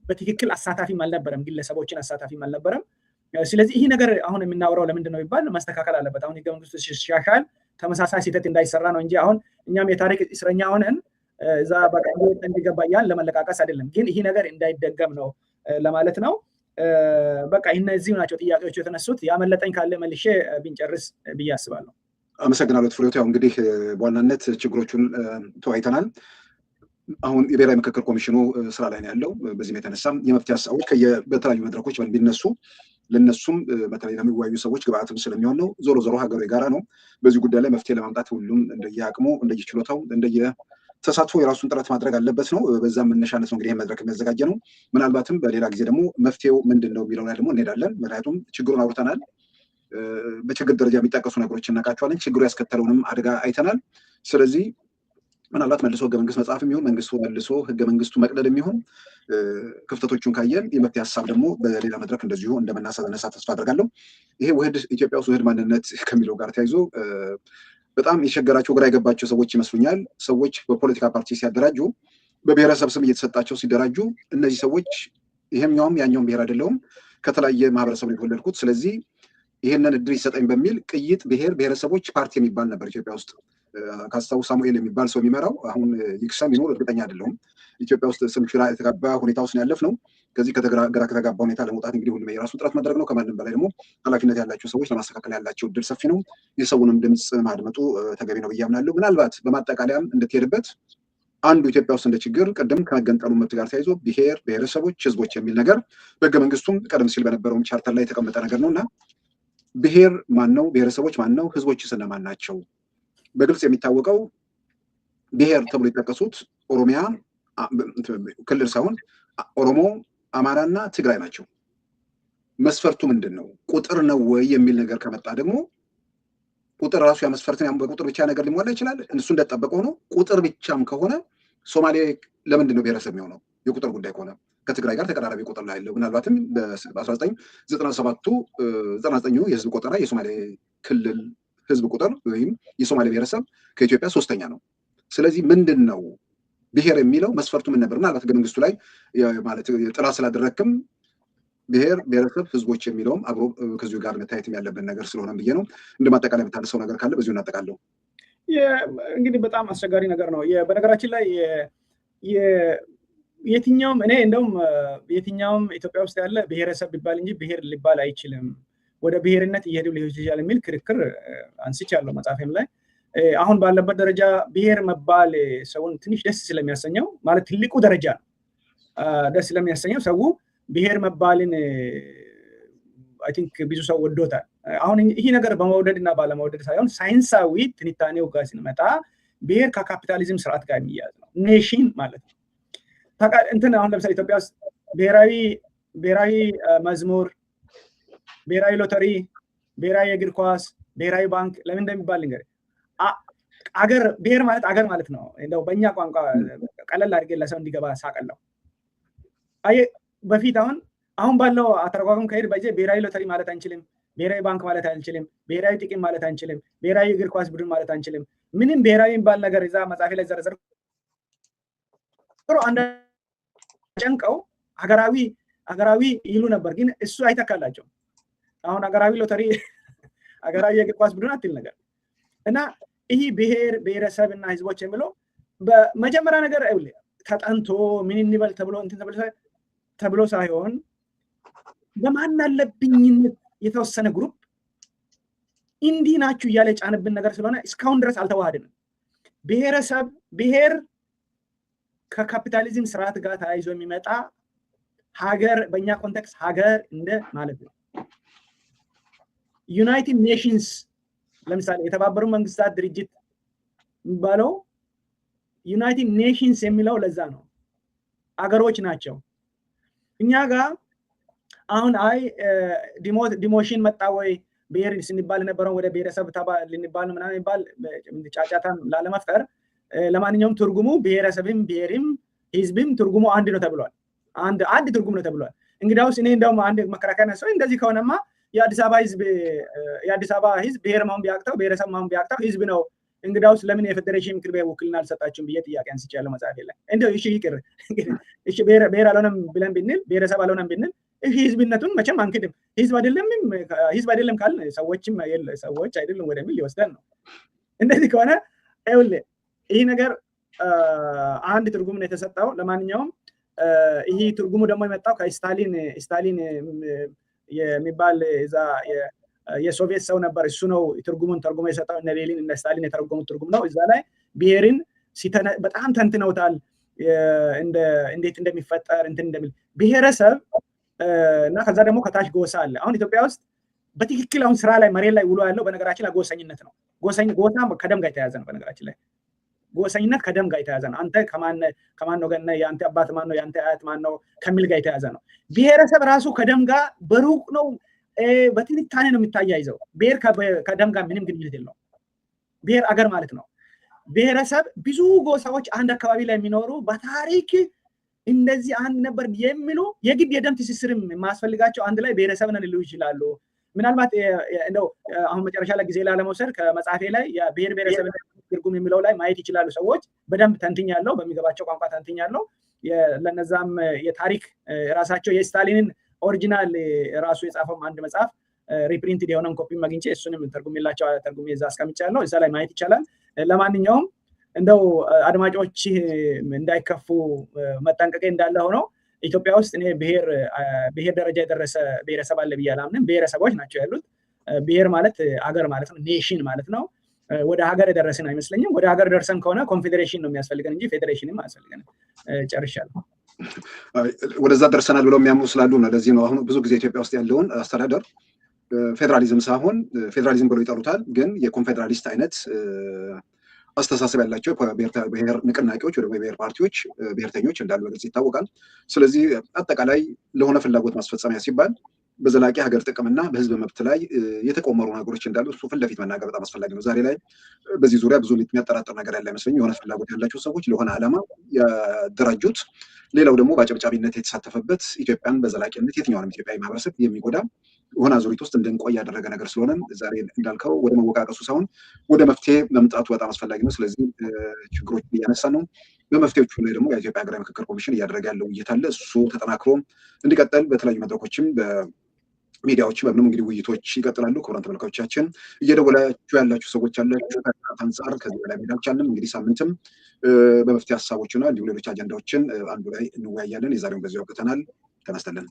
በትክክል አሳታፊም አልነበረም ግለሰቦችን አሳታፊም አልነበረም ስለዚህ ይሄ ነገር አሁን የምናወራው ለምንድነው ይባል ማስተካከል አለበት አሁን ህገ መንግስቱ ሲሻሻል ተመሳሳይ ስህተት እንዳይሰራ ነው እንጂ አሁን እኛም የታሪክ እስረኛ ሆነን እዛ በቃ እንዲገባ ያን ለመለቃቀስ አይደለም ግን ይሄ ነገር እንዳይደገም ነው ለማለት ነው በቃ እነዚህ ናቸው ጥያቄዎች የተነሱት ያመለጠኝ ካለ መልሼ ብንጨርስ ብዬ አስባለሁ አመሰግናለሁ ፍሬዎት ያው እንግዲህ በዋናነት ችግሮቹን ተወያይተናል አሁን የብሔራዊ ምክክር ኮሚሽኑ ስራ ላይ ነው ያለው በዚህም የተነሳም የመፍትሄ ሀሳቦች በተለያዩ መድረኮች ቢነሱ ለነሱም በተለይ ለሚወያዩ ሰዎች ግብአትም ስለሚሆን ነው ዞሮ ዞሮ ሀገሩ የጋራ ነው በዚህ ጉዳይ ላይ መፍትሄ ለማምጣት ሁሉም እንደየአቅሙ እንደየችሎታው ተሳትፎ የራሱን ጥረት ማድረግ አለበት ነው በዛም መነሻነት ነው እንግዲህ መድረክ የሚያዘጋጀ ነው ምናልባትም በሌላ ጊዜ ደግሞ መፍትሄው ምንድነው የሚለው ላይ ደግሞ እንሄዳለን ምክንያቱም ችግሩን አውርተናል በችግር ደረጃ የሚጠቀሱ ነገሮች እናውቃቸዋለን። ችግሩ ያስከተለውንም አደጋ አይተናል። ስለዚህ ምናልባት መልሶ ህገ መንግስት መጽሐፍ የሚሆን መንግስቱ መልሶ ህገ መንግስቱ መቅደድ የሚሆን ክፍተቶቹን ካየን የመፍትሄ ሀሳብ ደግሞ በሌላ መድረክ እንደዚሁ እንደምናነሳ ተስፋ አድርጋለሁ። ይሄ ውህድ ኢትዮጵያ ውስጥ ውህድ ማንነት ከሚለው ጋር ተያይዞ በጣም የቸገራቸው ግራ የገባቸው ሰዎች ይመስሉኛል። ሰዎች በፖለቲካ ፓርቲ ሲያደራጁ በብሔረሰብ ስም እየተሰጣቸው ሲደራጁ እነዚህ ሰዎች ይሄኛውም ያኛውም ብሔር አይደለውም ከተለያየ ማህበረሰብ ነው የተወለድኩት፣ ስለዚህ ይሄንን እድል ይሰጠኝ በሚል ቅይጥ ብሔረሰቦች ፓርቲ የሚባል ነበር ኢትዮጵያ ውስጥ። ካስታውስ ሳሙኤል የሚባል ሰው የሚመራው አሁን ይክሰም ይኖር እርግጠኛ አይደለሁም። ኢትዮጵያ ውስጥ ስም ሽራ የተጋባ ሁኔታ ውስጥ ያለፍ ነው። ከዚህ ግራ ከተጋባ ሁኔታ ለመውጣት እንግዲህ ሁሉም የራሱ ጥረት ማድረግ ነው። ከማንም በላይ ደግሞ ኃላፊነት ያላቸው ሰዎች ለማስተካከል ያላቸው እድል ሰፊ ነው። የሰውንም ድምፅ ማድመጡ ተገቢ ነው ብዬ አምናለሁ። ምናልባት በማጠቃለያም እንድትሄድበት አንዱ ኢትዮጵያ ውስጥ እንደ ችግር ቅድም ከመገንጠሉ መብት ጋር ተያይዞ ብሔር ብሔረሰቦች ህዝቦች የሚል ነገር በህገ መንግስቱም ቀደም ሲል በነበረውም ቻርተር ላይ የተቀመጠ ነገር ነው እና ብሔር ማን ነው? ብሔረሰቦች ማን ነው? ህዝቦችስ እነማን ናቸው? በግልጽ የሚታወቀው ብሔር ተብሎ የጠቀሱት ኦሮሚያ ክልል ሳይሆን ኦሮሞ፣ አማራና ትግራይ ናቸው። መስፈርቱ ምንድን ነው? ቁጥር ነው ወይ የሚል ነገር ከመጣ ደግሞ ቁጥር ራሱ ያ መስፈርትን በቁጥር ብቻ ነገር ሊሟላ ይችላል። እሱ እንደተጠበቀ ሆኖ ቁጥር ብቻም ከሆነ ሶማሌ ለምንድን ነው ብሔረሰብ የሚሆነው? የቁጥር ጉዳይ ከሆነ ከትግራይ ጋር ተቀራራቢ ቁጥር ላይ ያለው ምናልባትም በ1997 የህዝብ ቆጠራ የሶማሌ ክልል ህዝብ ቁጥር ወይም የሶማሌ ብሔረሰብ ከኢትዮጵያ 3ኛ ነው። ስለዚህ ምንድን ነው ብሔር የሚለው መስፈርቱ ምን ነበር? ምናልባት ህገ መንግስቱ ላይ ማለት ጥላ ስላደረክም ብሔር ብሔረሰብ ህዝቦች የሚለውም አብሮ ከዚሁ ጋር መታየትም ያለብን ነገር ስለሆነ ብዬ ነው። እንደ ማጠቃለያ የምታነሳው ነገር ካለ በዚሁ እናጠቃለሁ። እንግዲህ በጣም አስቸጋሪ ነገር ነው። በነገራችን ላይ የትኛውም እኔ እንደውም የትኛውም ኢትዮጵያ ውስጥ ያለ ብሔረሰብ ሊባል እንጂ ብሔር ሊባል አይችልም፣ ወደ ብሔርነት እየሄዱ ሊሆን ይችላል የሚል ክርክር አንስቻለሁ መጽሐፌም ላይ። አሁን ባለበት ደረጃ ብሔር መባል ሰውን ትንሽ ደስ ስለሚያሰኘው ማለት ትልቁ ደረጃ ነው ደስ ስለሚያሰኘው ሰው ብሔር መባልን አይ ቲንክ ብዙ ሰው ወዶታል። አሁን ይህ ነገር በመውደድ እና ባለመውደድ ሳይሆን ሳይንሳዊ ትንታኔው ጋር ስንመጣ ብሔር ከካፒታሊዝም ስርዓት ጋር የሚያዝ ነው። ኔሽን ማለት ነው። እንትን አሁን ለምሳሌ ኢትዮጵያ ውስጥ ብሔራዊ መዝሙር፣ ብሔራዊ ሎተሪ፣ ብሔራዊ እግር ኳስ፣ ብሔራዊ ባንክ ለምን እንደሚባል ልንገርህ። አገር ብሔር ማለት አገር ማለት ነው። እንደው በእኛ ቋንቋ ቀለል አድርጌ ለሰው እንዲገባ ሳቀለው። በፊት አሁን ባለው አተረጓጎም ከሄድ በዚህ ብሔራዊ ሎተሪ ማለት አንችልም፣ ብሔራዊ ባንክ ማለት አንችልም፣ ብሔራዊ ጥቅም ማለት አንችልም፣ ብሔራዊ እግር ኳስ ቡድን ማለት አንችልም። ምንም ብሔራዊ የሚባል ነገር እዛ መጽሐፌ ላይ ዘረዘር አንድ ጨንቀው ሀገራዊ ይሉ ነበር፣ ግን እሱ አይተካላቸው። አሁን ሀገራዊ ሎተሪ ሀገራዊ የእግር ኳስ ቡድን አትል ነገር እና ይህ ብሔር ብሔረሰብ እና ህዝቦች የሚለው በመጀመሪያ ነገር ተጠንቶ ምን እንበል ተብሎ ሳይሆን በማን አለብኝነት የተወሰነ ግሩፕ እንዲህ ናችሁ እያለ ጫንብን ነገር ስለሆነ እስካሁን ድረስ አልተዋሃድንም። ብሔር ከካፒታሊዝም ስርዓት ጋር ተያይዞ የሚመጣ ሀገር፣ በእኛ ኮንቴክስት ሀገር እንደ ማለት ነው። ዩናይትድ ኔሽንስ ለምሳሌ የተባበሩ መንግስታት ድርጅት የሚባለው ዩናይትድ ኔሽንስ የሚለው ለዛ ነው፣ አገሮች ናቸው። እኛ ጋር አሁን ዲሞሽን መጣ ወይ ብሔር ስንባል የነበረው ወደ ብሔረሰብ ልንባል ምናምን ይባል ጫጫታን ላለመፍጠር፣ ለማንኛውም ትርጉሙ ብሔረሰብም ብሔርም ህዝብም ትርጉሙ አንድ ነው ተብሏል። አንድ ትርጉም ነው ተብሏል። እንግዲያውስ እኔ እንደውም አንድ መከራከሪያ ነው፣ እንደዚህ ከሆነማ የአዲስ አበባ ህዝብ ብሔር መሆን ቢያቅተው ብሔረሰብ መሆን ቢያቅተው ህዝብ ነው፣ እንግዲያውስ ለምን የፌዴሬሽን ምክር ቤት ውክልና አልሰጣችሁም ብዬ ጥያቄ አንስቻለሁ መጽሐፌ ላይ። እንደው እሺ ይቅር፣ እሺ ብሔር አልሆነም ብለን ብንል ብሔረሰብ አልሆነም ብንል እሺ ህዝብነቱን መቼም አንክድም። ህዝብ አይደለም ካልን ሰዎች አይደለም ወደሚል ሊወስደን ነው። እንደዚህ ከሆነ ይህ ነገር አንድ ትርጉም ነው የተሰጠው። ለማንኛውም ይህ ትርጉሙ ደግሞ የመጣው ከስታሊን የሚባል እዛ የሶቪየት ሰው ነበር። እሱ ነው ትርጉሙን ተርጉሞ የሰጠው። እነ ሌኒን እነ ስታሊን የተረጎሙት ትርጉም ነው። እዛ ላይ ብሔርን በጣም ተንትነውታል፣ እንዴት እንደሚፈጠር እንትን እንደሚል ብሔረሰብ እና ከዛ ደግሞ ከታች ጎሳ አለ። አሁን ኢትዮጵያ ውስጥ በትክክል አሁን ስራ ላይ መሬት ላይ ውሎ ያለው በነገራችን ላይ ጎሰኝነት ነው። ጎሳ ከደም ጋር የተያዘ ነው። በነገራችን ላይ ጎሰኝነት ከደም ጋር የተያዘ ነው። አንተ ከማን ነው ገና የአንተ አባት ማን ነው የአንተ አያት ማን ነው ከሚል ጋር የተያዘ ነው። ብሔረሰብ ራሱ ከደም ጋር በሩቅ ነው። በትንታኔ ነው የሚታያይዘው። ብሔር ከደም ጋር ምንም ግንኙነት የለውም። ብሔር አገር ማለት ነው። ብሔረሰብ ብዙ ጎሳዎች አንድ አካባቢ ላይ የሚኖሩ በታሪክ እንደዚህ አንድ ነበር የሚሉ የግድ የደም ትስስርም የማያስፈልጋቸው አንድ ላይ ብሔረሰብ ነን ሊሉ ይችላሉ። ምናልባት እንደው አሁን መጨረሻ ላይ ጊዜ ላለመውሰድ ከመጽሐፌ ላይ የብሔር ብሔረሰብ ትርጉም የሚለው ላይ ማየት ይችላሉ ሰዎች። በደንብ ተንትኛለሁ፣ በሚገባቸው ቋንቋ ተንትኛለሁ። ለነዛም የታሪክ ራሳቸው የስታሊንን ኦሪጂናል ራሱ የጻፈው አንድ መጽሐፍ ሪፕሪንትድ የሆነን ኮፒ አግኝቼ እሱንም ተርጉሜላቸው ተርጉሜ እዛ አስቀምጫለሁ። እዛ ላይ ማየት ይቻላል። ለማንኛውም እንደው አድማጮች እንዳይከፉ መጠንቀቄ እንዳለ ሆኖ ኢትዮጵያ ውስጥ እኔ ብሔር ደረጃ የደረሰ ብሔረሰብ አለ ብዬ አላምንም። ብሔረሰቦች ናቸው ያሉት። ብሔር ማለት አገር ማለት ነው፣ ኔሽን ማለት ነው። ወደ ሀገር የደረስን አይመስለኝም። ወደ ሀገር ደርሰን ከሆነ ኮንፌዴሬሽን ነው የሚያስፈልገን እንጂ ፌዴሬሽንም አያስፈልገንም። ጨርሻለሁ። ወደዛ ደርሰናል ብለው የሚያምኑ ስላሉ ነው። ለዚህ ነው አሁን ብዙ ጊዜ ኢትዮጵያ ውስጥ ያለውን አስተዳደር ፌዴራሊዝም ሳይሆን ፌዴራሊዝም ብለው ይጠሩታል፣ ግን የኮንፌዴራሊስት አይነት አስተሳሰብ ያላቸው ብሔር ንቅናቄዎች ወይ ብሔር ፓርቲዎች ብሔርተኞች እንዳሉ በግልጽ ይታወቃል። ስለዚህ አጠቃላይ ለሆነ ፍላጎት ማስፈጸሚያ ሲባል በዘላቂ ሀገር ጥቅምና በህዝብ መብት ላይ የተቆመሩ ነገሮች እንዳሉ እሱ ፊት ለፊት መናገር በጣም አስፈላጊ ነው። ዛሬ ላይ በዚህ ዙሪያ ብዙ የሚያጠራጥር ነገር ያለ አይመስለኝም። የሆነ ፍላጎት ያላቸው ሰዎች ለሆነ ዓላማ ያደራጁት፣ ሌላው ደግሞ በአጨብጫቢነት የተሳተፈበት ኢትዮጵያን በዘላቂነት የትኛውንም ኢትዮጵያዊ ማህበረሰብ የሚጎዳ ሆነ አዙሪት ውስጥ እንድንቆይ ያደረገ ነገር ስለሆነ ዛሬ እንዳልከው ወደ መወቃቀሱ ሳይሆን ወደ መፍትሄ መምጣቱ በጣም አስፈላጊ ነው። ስለዚህ ችግሮች እያነሳ ነው። በመፍትሄዎቹ ላይ ደግሞ የኢትዮጵያ ሀገራዊ ምክክር ኮሚሽን እያደረገ ያለው ውይይት አለ። እሱ ተጠናክሮ እንዲቀጥል በተለያዩ መድረኮችም ሚዲያዎች በምንም እንግዲህ ውይይቶች ይቀጥላሉ። ክቡራን ተመልካቾቻችን እየደወላችሁ ያላችሁ ሰዎች ያላችሁ አንጻር ከዚህ በላይ ሜዳ አልቻልንም። እንግዲህ ሳምንትም በመፍትሄ ሀሳቦችና እንዲሁም ሌሎች አጀንዳዎችን አንዱ ላይ እንወያያለን። የዛሬውን በዚሁ አብቅተናል። ተነስተልን